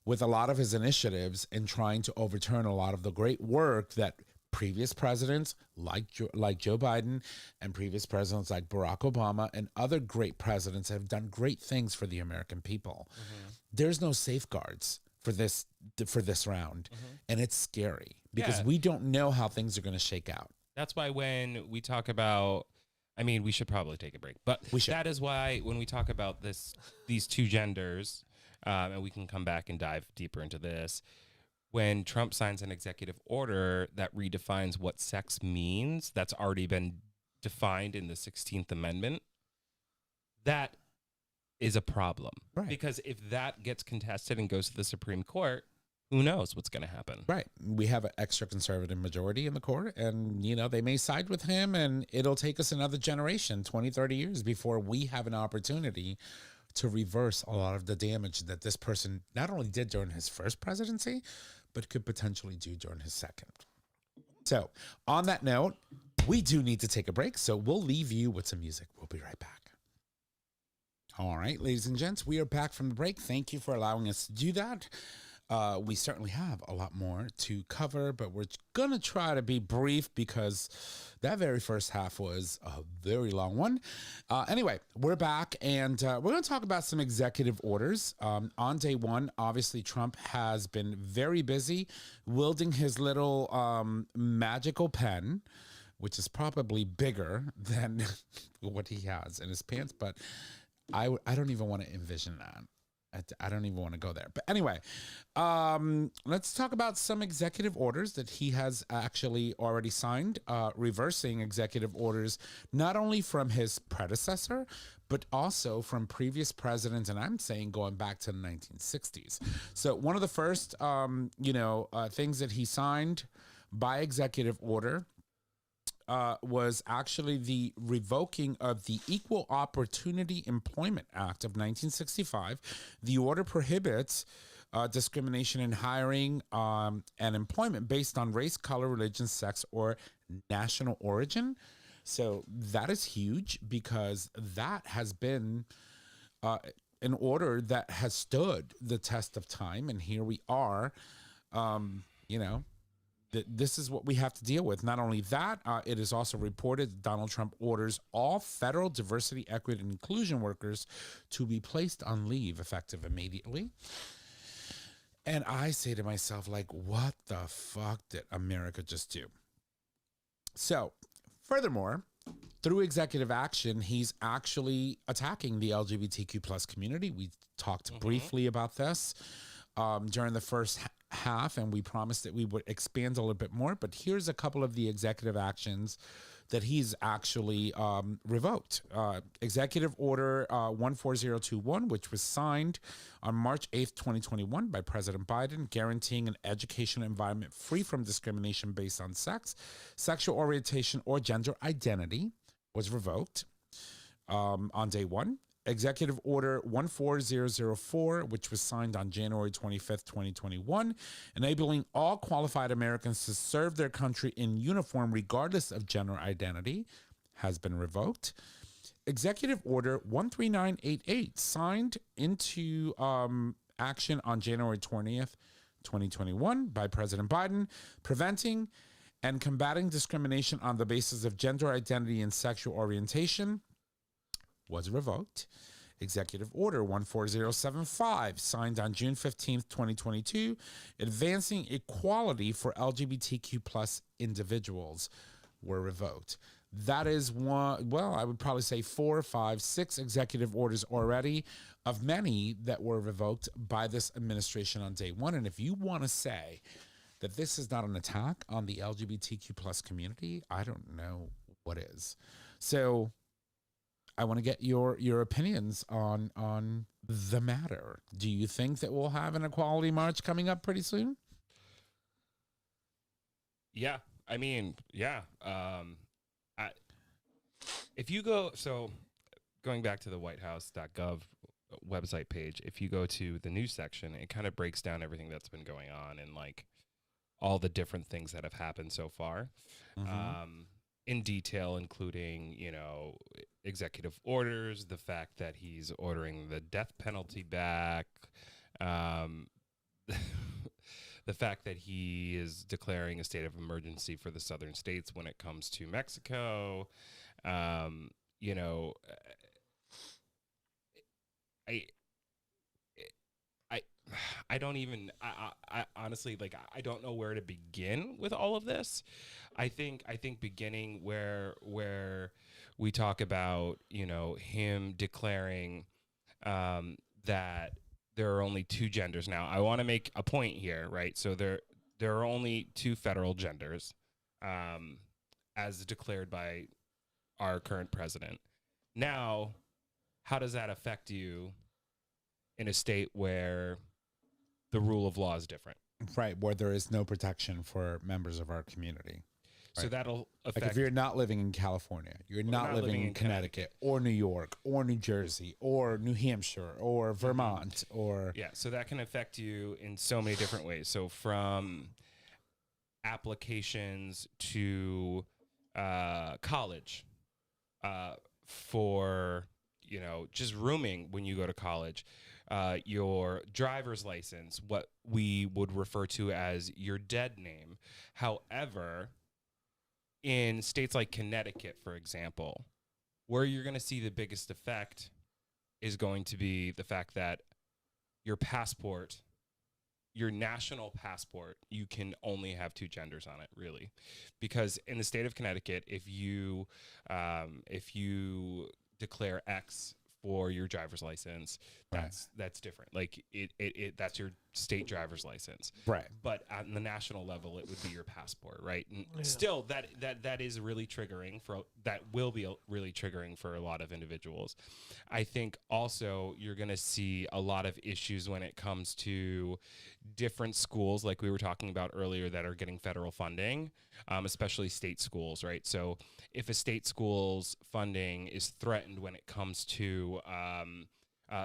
with a lot of his initiatives in trying to overturn a lot of the great work that previous presidents like Joe Biden and previous presidents like Barack Obama and other great presidents have done great things for the American people. There's no safeguards for this round, and it's scary because we don't know how things are going to shake out. That's why when we talk about, I mean, we should probably take a break, but that is why when we talk about these two genders, and we can come back and dive deeper into this. When Trump signs an executive order that redefines what sex means, that's already been defined in the 16th Amendment, that is a problem. Right. Because if that gets contested and goes to the Supreme Court, who knows what's going to happen? Right. We have an extra conservative majority in the court, and, you know, they may side with him, and it'll take us another generation, 20, 30 years before we have an opportunity to reverse a lot of the damage that this person not only did during his first presidency, but could potentially do during his second. So on that note, we do need to take a break. So we'll leave you with some music. We'll be right back. All right, ladies and gents, we are back from the break. Thank you for allowing us to do that. We certainly have a lot more to cover, but we're going to try to be brief because that very first half was a very long one. Anyway, we're back, and we're going to talk about some executive orders. On day one, obviously, Trump has been very busy wielding his little magical pen, which is probably bigger than what he has in his pants, but I don't even want to envision that. I don't even want to go there. But anyway, let's talk about some executive orders that he has actually already signed, reversing executive orders, not only from his predecessor, but also from previous presidents. And I'm saying going back to the 1960s. So one of the first, things that he signed by executive order was actually the revoking of the Equal Opportunity Employment Act of 1965. The order prohibits discrimination in hiring and employment based on race, color, religion, sex, or national origin. So that is huge because that has been an order that has stood the test of time, and here we are. You know, this is what we have to deal with. Not only that, it is also reported that Donald Trump orders all federal diversity, equity, and inclusion workers to be placed on leave effective immediately. And I say to myself, like, what the fuck did America just do? So, furthermore, through executive action, he's actually attacking the LGBTQ plus community. We talked briefly about this during the first half, and we promised that we would expand a little bit more. But here's a couple of the executive actions that he's actually revoked. Executive Order 14021, which was signed on March 8th, 2021 by President Biden, guaranteeing an education environment free from discrimination based on sex, sexual orientation, or gender identity, was revoked on day one. Executive Order 14004, which was signed on January 25th, 2021, enabling all qualified Americans to serve their country in uniform regardless of gender identity, has been revoked. Executive Order 13988, signed into action on January 20th, 2021 by President Biden, preventing and combating discrimination on the basis of gender identity and sexual orientation, was revoked. Executive Order 14075, signed on June 15th, 2022, advancing equality for LGBTQ plus individuals, were revoked. That is one, well, I would probably say 4, 5, 6 executive orders already of many that were revoked by this administration on day one. And if you want to say that this is not an attack on the LGBTQ plus community, I don't know what is. So I want to get your opinions on the matter. Do you think that we'll have an equality march coming up pretty soon? Yeah, I mean, yeah. If you go, so going back to the whitehouse.gov website page, if you go to the news section, it kind of breaks down everything that's been going on and like all the different things that have happened so far. In detail, including, you know, executive orders, the fact that he's ordering the death penalty back, the fact that he is declaring a state of emergency for the southern states when it comes to Mexico. You know, I don't even, I honestly, like, I don't know where to begin with all of this. I think beginning where we talk about, you know, him declaring that there are only 2 genders. Now, I want to make a point here, right? So there are only 2 federal genders as declared by our current president. Now, how does that affect you in a state where the rule of law is different? Right, where there is no protection for members of our community. So right. that'll affect. Like if you're not living in California, you're not living in Connecticut or New York or New Jersey or New Hampshire or Vermont or. Yeah, so that can affect you in so many different ways. So from applications to college, for, you know, just rooming when you go to college, your driver's license, what we would refer to as your dead name. However, in states like Connecticut, for example, where you're going to see the biggest effect is going to be the fact that your passport, your national passport, you can only have 2 genders on it, really. Because in the state of Connecticut, if you declare X for your driver's license, that's different. Like it that's your state driver's license. Right. But on the national level, it would be your passport, right? And still, that is really triggering will be really triggering for a lot of individuals. I think also you're going to see a lot of issues when it comes to different schools, like we were talking about earlier, that are getting federal funding, especially state schools, right? So if a state school's funding is threatened when it comes to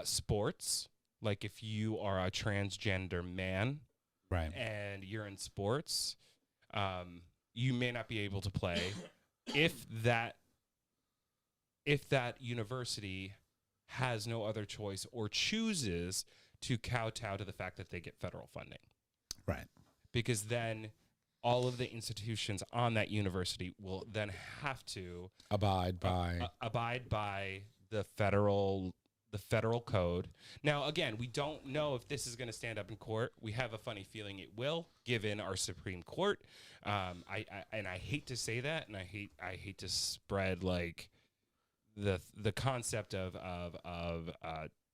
sports, like if you are a transgender man, right, and you're in sports, you may not be able to play if that university has no other choice or chooses to kowtow to the fact that they get federal funding. Right. Because then all of the institutions on that university will then have to Abide by. abide by the federal code. Now, again, we don't know if this is going to stand up in court. We have a funny feeling it will, given our Supreme Court. I hate to say that, and I hate to spread like the concept of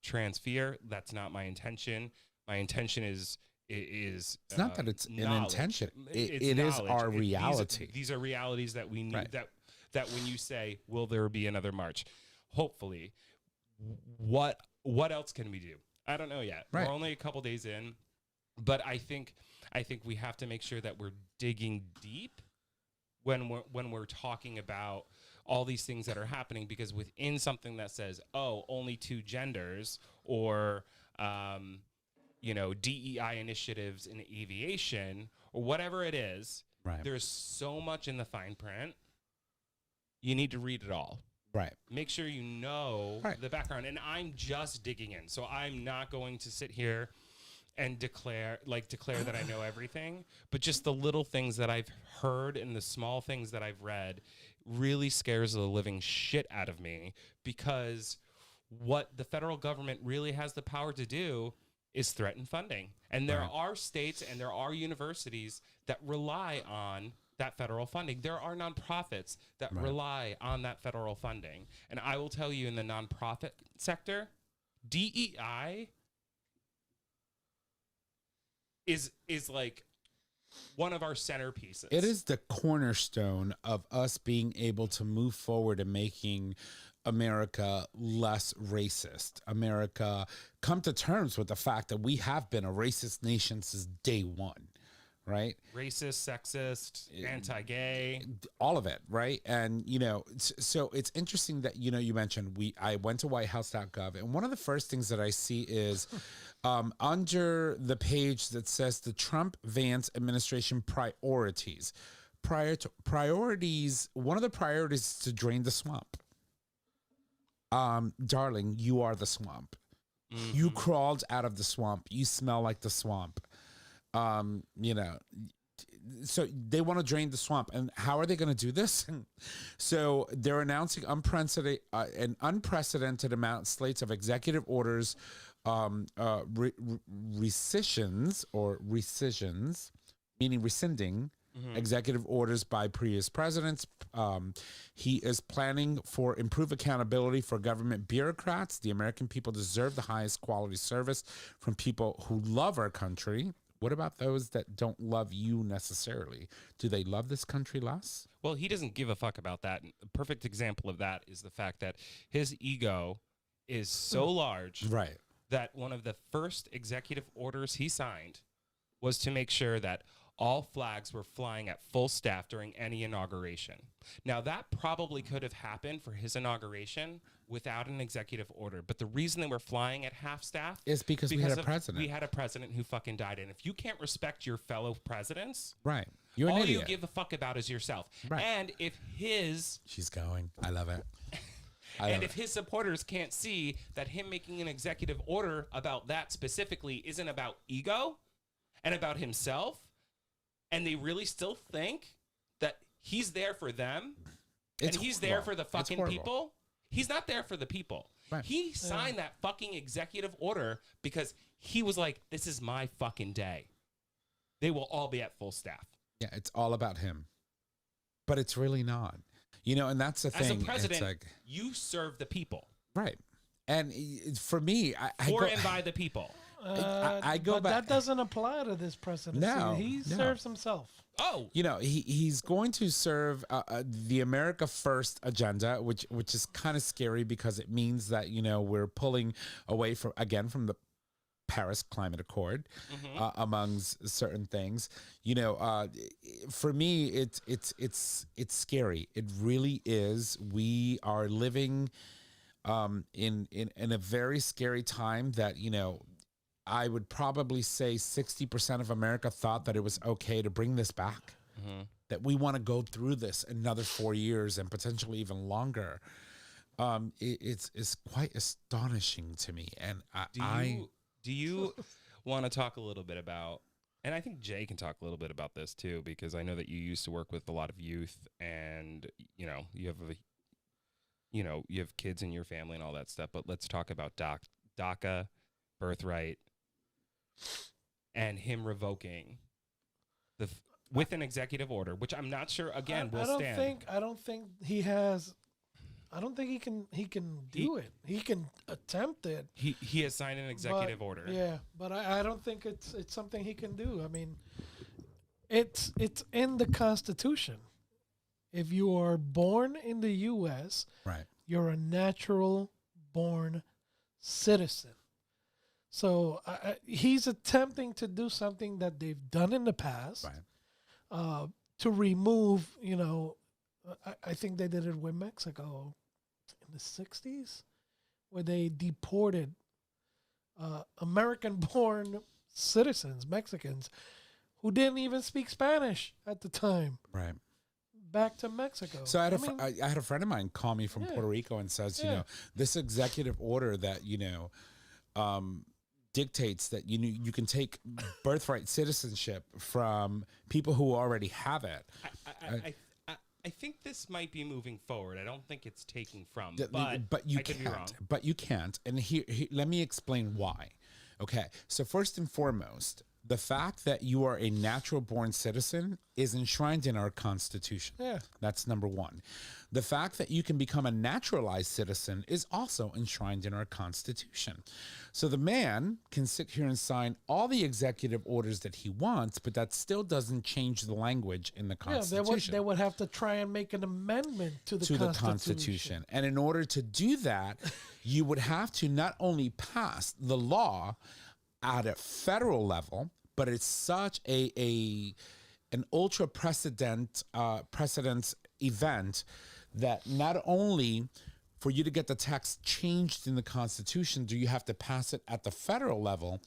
trans fear. That's not my intention. My intention is It's not that it's an knowledge. intention. It's It is knowledge. our reality. These are realities that we need. Right. That when you say, "Will there be another march?" Hopefully, what else can we do? I don't know yet. Right. We're only a couple days in, but I think we have to make sure that we're digging deep when we're talking about all these things that are happening, because within something that says, "Oh, only two genders," or DEI initiatives in aviation, or whatever it is, Right. there's so much in the fine print. You need to read it all. Right. Make sure you know Right. the background. And I'm just digging in. So I'm not going to sit here and declare that I know everything. But just the little things that I've heard and the small things that I've read really scares the living shit out of me, because what the federal government really has the power to do is threaten funding. And there are states and there are universities that rely on that federal funding. There are nonprofits that rely on that federal funding. And I will tell you, in the nonprofit sector, DEI is like one of our centerpieces. It is the cornerstone of us being able to move forward and making America less racist. America come to terms with the fact that we have been a racist nation since day one, right? Racist, sexist, anti-gay. All of it, right? And so it's interesting that you mentioned I went to whitehouse.gov, and one of the first things that I see is under the page that says the Trump-Vance administration priorities. Priorities, one of the priorities is to drain the swamp. Darling, you are the swamp. Mm-hmm. You crawled out of the swamp. You smell like the swamp. So they want to drain the swamp. And how are they going to do this? So they're announcing an unprecedented amount slates of executive orders, rescissions, meaning rescinding executive orders by previous presidents. He is planning for improved accountability for government bureaucrats. The American people deserve the highest quality service from people who love our country. What about those that don't love you necessarily? Do they love this country less? Well, he doesn't give a fuck about that. A perfect example of that is the fact that his ego is so large, right, that one of the first executive orders he signed was to make sure that all flags were flying at full staff during any inauguration. Now, that probably could have happened for his inauguration without an executive order. But the reason they were flying at half staff is because we had a president. We had a president who fucking died. And if you can't respect your fellow presidents, right, you're an all idiot. you give a fuck about is yourself. Right. And if she's going, I love it. And if his supporters can't see that him making an executive order about that specifically isn't about ego and about himself, and they really still think that he's there for them, and he's there for the fucking people, he's not there for the people. Right. He signed that fucking executive order because he was like, this is my fucking day. They will all be at full staff. Yeah, it's all about him. But it's really not. And that's the thing. As a president, it's like, you serve the people. Right. And for me, for and by the people. I go but back. That doesn't apply to this presidency. No, He serves himself. Oh, he's going to serve the America First agenda, which is kind of scary because it means that we're pulling away from the Paris Climate Accord, amongst certain things. For me, it's scary. It really is. We are living in a very scary time that I would probably say 60% of America thought that it was okay to bring this back, that we want to go through this another 4 years and potentially even longer. It's quite astonishing to me. And Do you want to talk a little bit about, and I think Jay can talk a little bit about this too, because I know that you used to work with a lot of youth, and you have kids in your family and all that stuff. But let's talk about DACA, birthright, and him revoking with an executive order, which I'm not sure again will stand. I don't think he has. I don't think he can do it. He can attempt it. He has signed an executive order. Yeah, but I don't think it's something he can do. I mean, it's in the Constitution. If you are born in the U.S., right, you're a natural born citizen. So he's attempting to do something that they've done in the past, right, to remove. I think they did it with Mexico in the 60s, where they deported American-born citizens, Mexicans, who didn't even speak Spanish at the time, right. back to Mexico. So I had a friend of mine call me from Puerto Rico and says, this executive order that dictates that you can take birthright citizenship from people who already have it. I think this might be moving forward. I don't think it's taking from, but you I could be wrong. But you can't. And here, let me explain why. Okay, so first and foremost, the fact that you are a natural born citizen is enshrined in our Constitution. Yeah. That's number one. The fact that you can become a naturalized citizen is also enshrined in our Constitution. So the man can sit here and sign all the executive orders that he wants, but that still doesn't change the language in the Constitution. They would have to try and make an amendment to the Constitution. And in order to do that, you would have to not only pass the law at a federal level, but it's such an ultra precedence event that not only for you to get the text changed in the Constitution do you have to pass it at the federal level.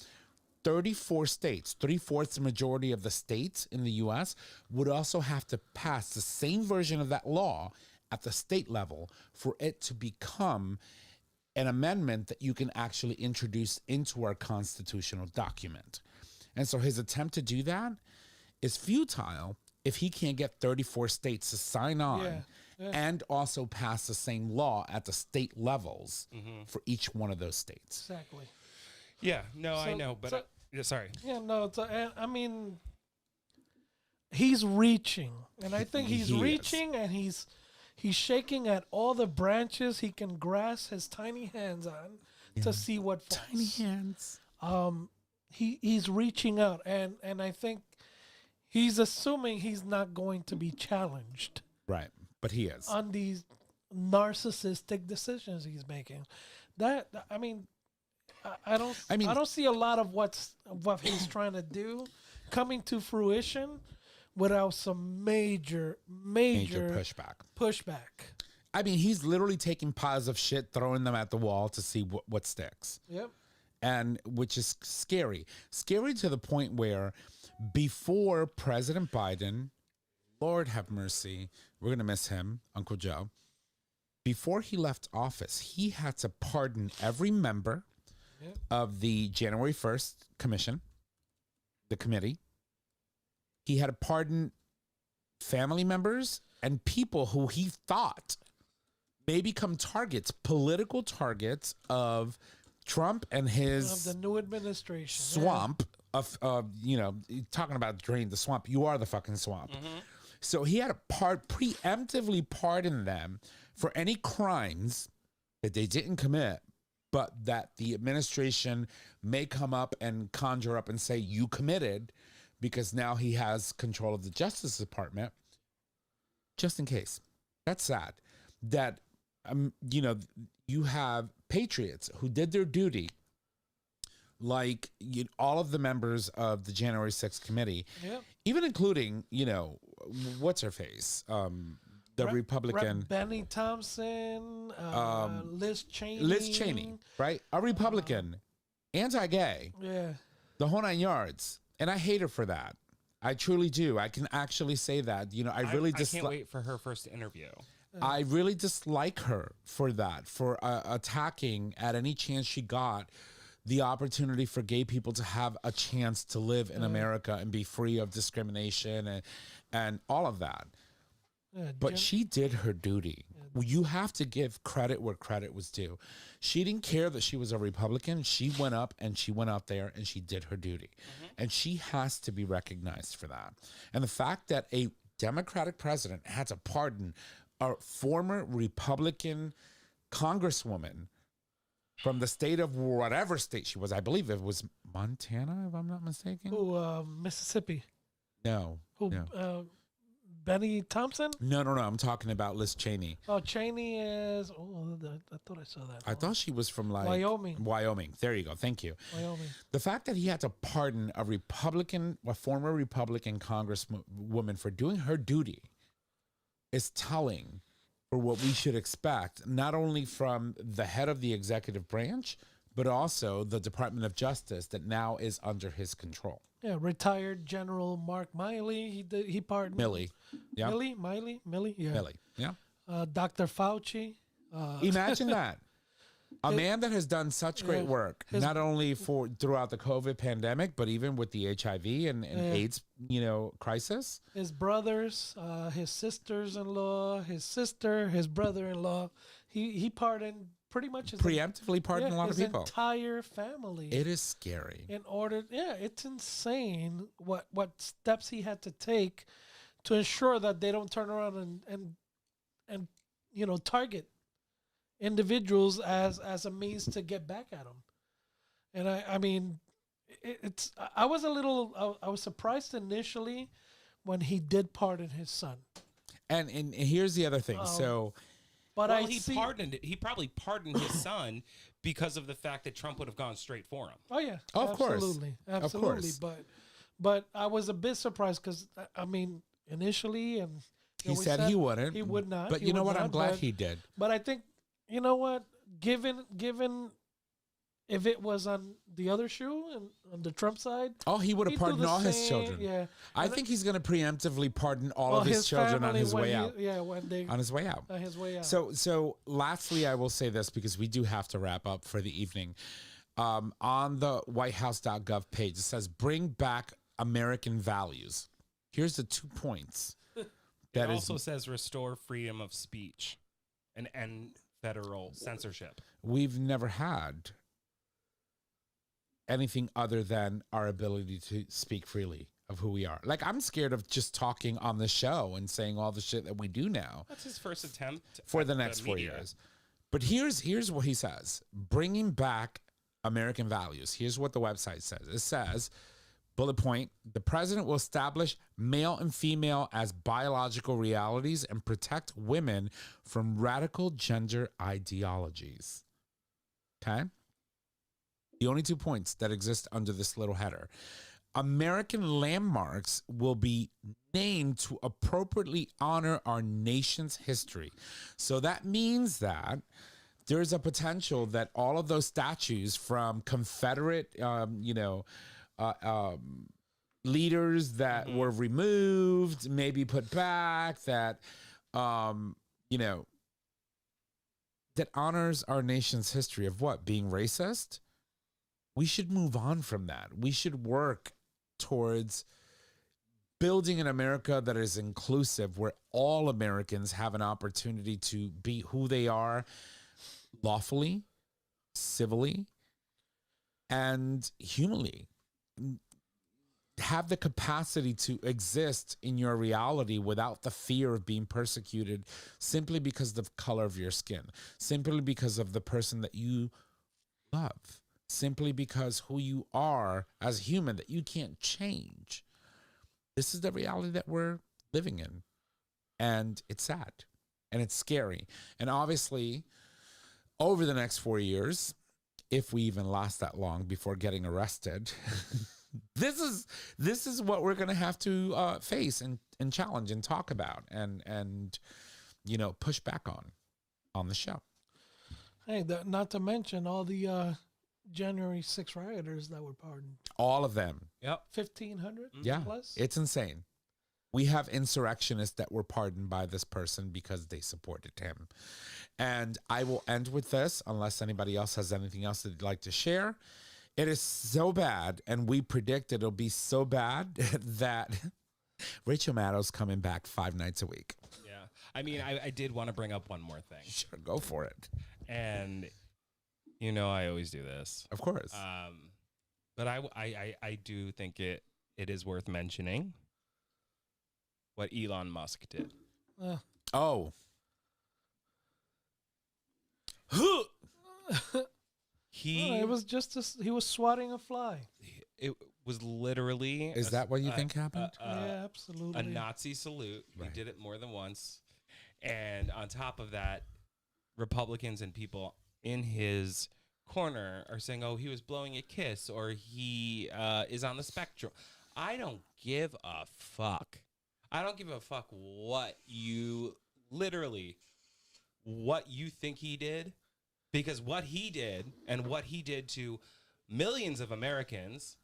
34 states, 3/4 the majority of the states in the U.S. would also have to pass the same version of that law at the state level for it to become an amendment that you can actually introduce into our constitutional document. And so his attempt to do that is futile if he can't get 34 states to sign on and also pass the same law at the state levels for each one of those states. Exactly. Yeah, no, I know, but sorry. Yeah, no, I mean, he's reaching, and I think he's reaching, and he's shaking at all the branches he can grasp his tiny hands on to see what falls. Tiny hands. He's reaching out, and I think he's assuming he's not going to be challenged. Right, but he is. On these narcissistic decisions he's making. I don't see a lot of what he's trying to do coming to fruition without some major pushback. I mean, he's literally taking piles of shit, throwing them at the wall to see what sticks. Yep. And which is scary to the point where before President Biden, Lord have mercy, we're going to miss him, Uncle Joe. Before he left office, he had to pardon every member of the January 1st commission, the committee. He had to pardon family members and people who he thought may become political targets of Trump and his of the new administration swamp of talking about drain the swamp. You are the fucking swamp. So he had to preemptively pardon them for any crimes that they didn't commit, but that the administration may come up and conjure up and say you committed, because now he has control of the Justice Department, just in case. That's sad. That you have patriots who did their duty, like all of the members of the January 6th committee, even including, what's her face? The Republican. Benny Thompson, Liz Cheney. Liz Cheney, right? A Republican, anti-gay. Yeah. The whole 9 yards. And I hate her for that. I truly do. I can actually say that. I really I can't wait for her first interview. I really dislike her for that, for attacking at any chance she got the opportunity for gay people to have a chance to live in America and be free of discrimination and all of that. But she did her duty. You have to give credit where credit was due. She didn't care that she was a Republican. She went up and she went out there and she did her duty. And she has to be recognized for that. And the fact that a Democratic president had to pardon a former Republican congresswoman from the state of whatever state she was, I believe it was Montana, if I'm not mistaken. Who, Mississippi? No. Who, no. Benny Thompson? No. I'm talking about Liz Cheney. Oh, Cheney is. Oh, I thought I saw that. I thought she was from like Wyoming. There you go. Thank you. Wyoming. The fact that he had to pardon a former Republican congresswoman for doing her duty is telling for what we should expect, not only from the head of the executive branch, but also the Department of Justice that now is under his control. Yeah, retired General Mark Miley. He pardoned Millie. Yeah. Millie. Yeah. Millie. Yeah. Dr. Fauci. Imagine that. A man that has done such great work, not only throughout the COVID pandemic, but even with the HIV and AIDS, crisis. His brothers, his sisters-in-law, his sister, his brother-in-law. He pardoned pretty much preemptively pardoned a lot of people. His entire family. It is scary. It's insane what steps he had to take to ensure that they don't turn around and target individuals as a means to get back at them. And I mean, I was surprised initially when he did pardon his son. And here's the other thing. But he probably pardoned his son because of the fact that Trump would have gone straight for him. Oh yeah, of course. Absolutely. But I was a bit surprised because I mean initially he said he wouldn't. He would not. But you know what? I'm glad he did. But I think you know what? Given if it was on the other shoe and on the Trump side, he would have pardoned all his children. Yeah, I think he's going to preemptively pardon all of his children on his way out. Yeah, on his way out. On his way out. So lastly, I will say this because we do have to wrap up for the evening. On the WhiteHouse.gov page, it says "Bring back American values." Here's the 2 points. It also says restore freedom of speech and end federal censorship. We've never had anything other than our ability to speak freely of who we are. Like, I'm scared of just talking on the show and saying all the shit that we do now. That's his first attempt for the next 4 years. But here's what he says. Bringing back American values. Here's what the website says. It says, bullet point, the president will establish male and female as biological realities and protect women from radical gender ideologies. Okay? The only 2 points that exist under this little header. American landmarks will be named to appropriately honor our nation's history. So that means that there's a potential that all of those statues from Confederate, leaders that were removed, maybe put back, that, that honors our nation's history of what? Being racist? We should move on from that. We should work towards building an America that is inclusive, where all Americans have an opportunity to be who they are lawfully, civilly, and humanly. Have the capacity to exist in your reality without the fear of being persecuted simply because of the color of your skin, simply because of the person that you love, simply because who you are as a human that you can't change. This is the reality that we're living in. And it's sad and it's scary. And obviously, over the next 4 years, if we even last that long before getting arrested, this is what we're going to have to face and challenge and talk about and push back on the show. Hey, not to mention all the January 6 rioters that were pardoned. All of them. Yep. 1,500 Yeah, plus. it's insane. We have insurrectionists that were pardoned by this person because they supported him. And I will end with this, unless anybody else has anything else they'd like to share. It is so bad, and we predict it'll be so bad that Rachel Maddow's coming back 5 nights a week. Yeah. I mean, I did want to bring up one more thing. Sure, go for it. And, you know, I always do this. Of course. But I do think it is worth mentioning what Elon Musk did. Oh. It was just he was swatting a fly. It was literally. Is that what you think happened? Yeah, absolutely. A Nazi salute. Right. He did it more than once. And on top of that, Republicans and people in his corner are saying, oh, he was blowing a kiss or he is on the spectrum. I don't give a fuck. I don't give a fuck what you think he did, because what he did and what he did to millions of Americans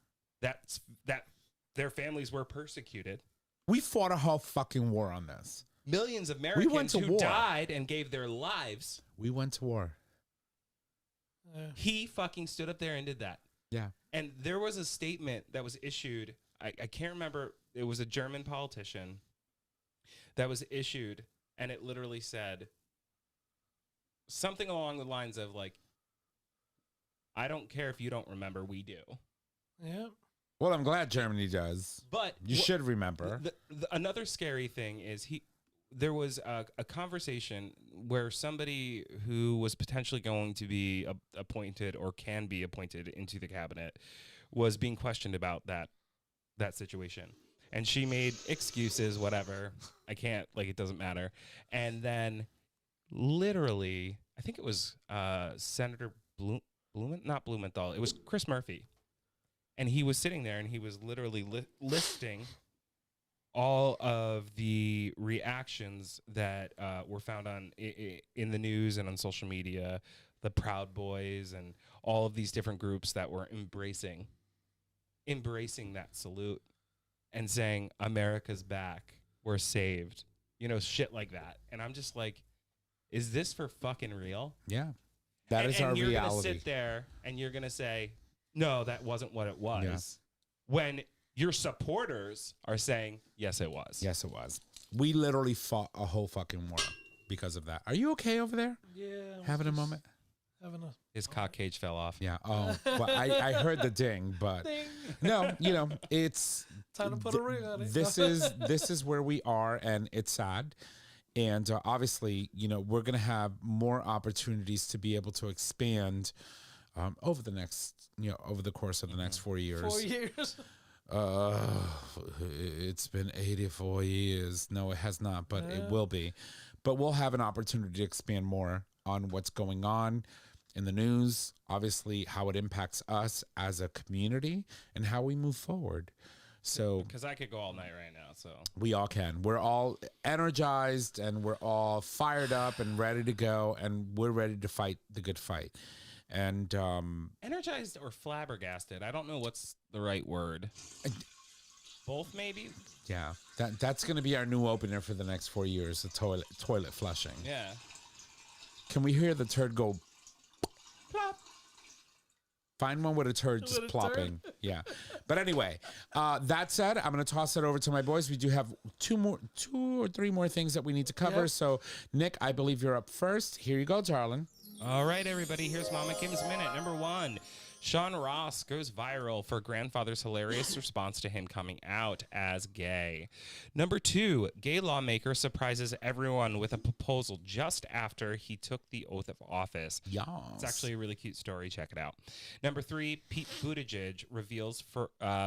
that their families were persecuted. We fought a whole fucking war on this. Millions of Americans who war. died and gave their lives. We went to war. He fucking stood up there and did that. Yeah. And there was a statement that was issued. I can't remember. It was a German politician that was issued, and it literally said something along the lines of, like, I don't care if you don't remember, we do. Yeah. Well, I'm glad Germany does. But you should remember. Another scary thing is there was a conversation where somebody who was potentially going to be appointed or can be appointed into the cabinet was being questioned about that situation. And she made excuses, whatever. I can't, like, it doesn't matter. And then literally, I think it was Senator not Blumenthal. It was Chris Murphy. And he was sitting there and he was literally listing all of the reactions that were found in the news and on social media, the Proud Boys and all of these different groups that were embracing that salute and saying, America's back, we're saved, you know, shit like that. And I'm just like, is this for fucking real? Yeah. That is our reality. And you're going to sit there and you're going to say, no, that wasn't what it was. Yeah. When your supporters are saying, yes, it was. Yes, it was. We literally fought a whole fucking war because of that. Are you okay over there? Yeah. Having a moment? His cock cage fell off. Yeah. Oh, well, I heard the ding, but ding. No, you know, it's time to put a ring on it. This is where we are, and it's sad. And obviously, you know, we're going to have more opportunities to be able to expand over the course of the next 4 years. 4 years. It's been 84 years. No, it has not, but it will be. But we'll have an opportunity to expand more on what's going on in the news, obviously how it impacts us as a community and how we move forward. So, because I could go all night right now, so we all can. We're all energized and we're all fired up and ready to go, and we're ready to fight the good fight. And energized or flabbergasted, I don't know what's the right word. Both, maybe. Yeah, that's going to be our new opener for the next 4 years. The toilet flushing. Yeah. Can we hear the turd go plop? Find one with a turd just plopping. Yeah. But anyway, that said, I'm going to toss it over to my boys. We do have two or three more things that we need to cover. Yep. So, Nick, I believe you're up first. Here you go, darling. All right, everybody. Here's Mama Kim's Minute. Number 1. Sean Ross goes viral for grandfather's hilarious response to him coming out as gay. Number 2, gay lawmaker surprises everyone with a proposal just after he took the oath of office. Yes. It's actually a really cute story. Check it out. Number 3, Pete Buttigieg reveals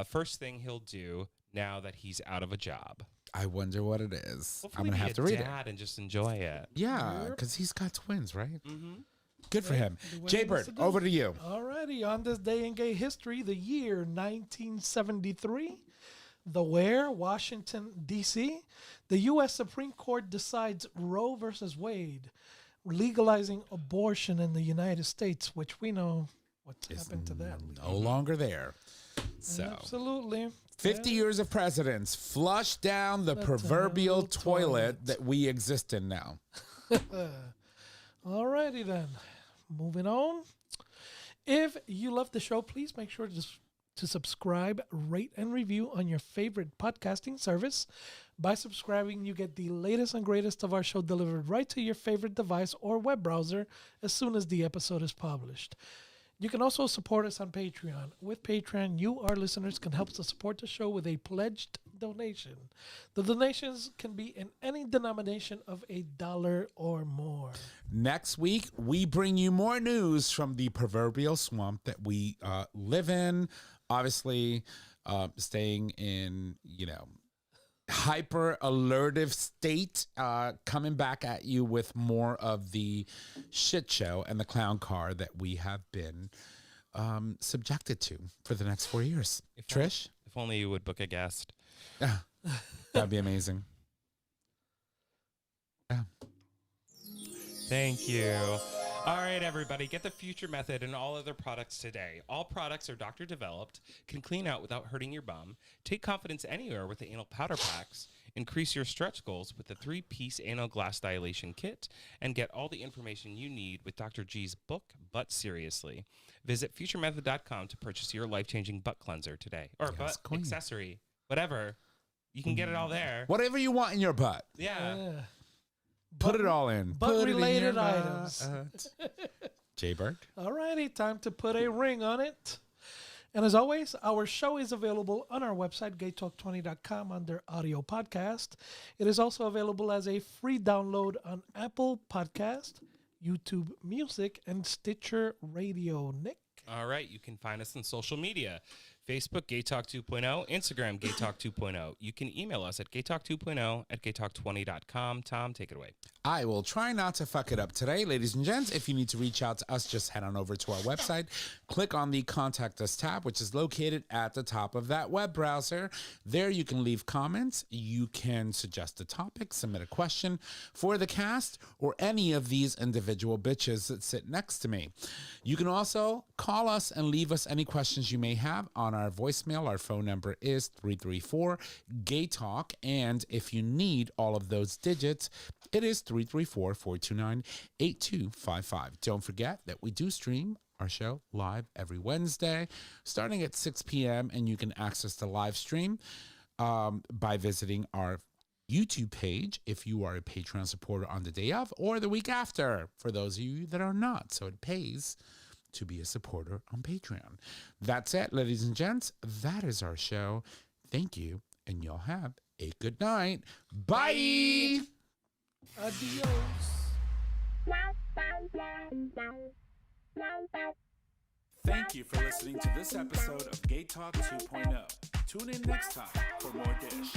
first thing he'll do now that he's out of a job. I wonder what it is. Hopefully I'm going to have to read it. And just enjoy it. Yeah, because he's got twins, right? Mm-hmm. Good for him. Jay-Bird, over to you. Alrighty, on this day in gay history, the year 1973, Washington, D.C., the U.S. Supreme Court decides Roe versus Wade, legalizing abortion in the United States, which we know what's happened to that. No longer there. So Absolutely. 50 years of presidents flush down the proverbial toilet that we exist in now. Alrighty then. Moving on. If you love the show, please make sure to subscribe, rate, and review on your favorite podcasting service. By subscribing, you get the latest and greatest of our show delivered right to your favorite device or web browser as soon as the episode is published. You can also support us on Patreon. With Patreon, you, our listeners, can help to support the show with a pledged donation. The donations can be in any denomination of $1 or more. Next week, we bring you more news from the proverbial swamp that we live in. Obviously, staying in, hyper alertive state, coming back at you with more of the shit show and the clown car that we have been subjected to for the next 4 years. Trish? If only you would book a guest. That'd be amazing. Yeah. Thank you. All right, everybody, get the Future Method and all other products today. All products are doctor developed, can clean out without hurting your bum, take confidence anywhere with the anal powder packs, increase your stretch goals with the 3-piece anal glass dilation kit, and get all the information you need with Dr. G's book, Butt Seriously. Visit futuremethod.com to purchase your life-changing butt cleanser today. Or butt accessory, whatever. You can get it all there. Whatever you want in your butt. Yeah. Put it all in. Butt-related items. Jaybird. Alrighty, time to put a ring on it. And as always, our show is available on our website, GayTalk20.com, under audio podcast. It is also available as a free download on Apple Podcast, YouTube Music, and Stitcher Radio. Nick? All right, you can find us on social media. Facebook, GayTalk 2.0, Instagram, GayTalk 2.0. You can email us at GayTalk2.0 at GayTalk20.com. Tom, take it away. I will try not to fuck it up today, ladies and gents. If you need to reach out to us, just head on over to our website. Click on the Contact Us tab, which is located at the top of that web browser. There you can leave comments. You can suggest a topic, submit a question for the cast, or any of these individual bitches that sit next to me. You can also call us and leave us any questions you may have on our voicemail. Our phone number is 334-GAY-TALK. And if you need all of those digits, it is 334-429-8255. Don't forget that we do stream our show live every Wednesday, starting at 6 p.m. And you can access the live stream by visiting our YouTube page if you are a Patreon supporter on the day of or the week after, for those of you that are not. So it pays to be a supporter on Patreon. That's it, ladies and gents. That is our show. Thank you, and y'all have a good night. Bye. Adios. Thank you for listening to this episode of Gay Talk 2.0. Tune in next time for more dish.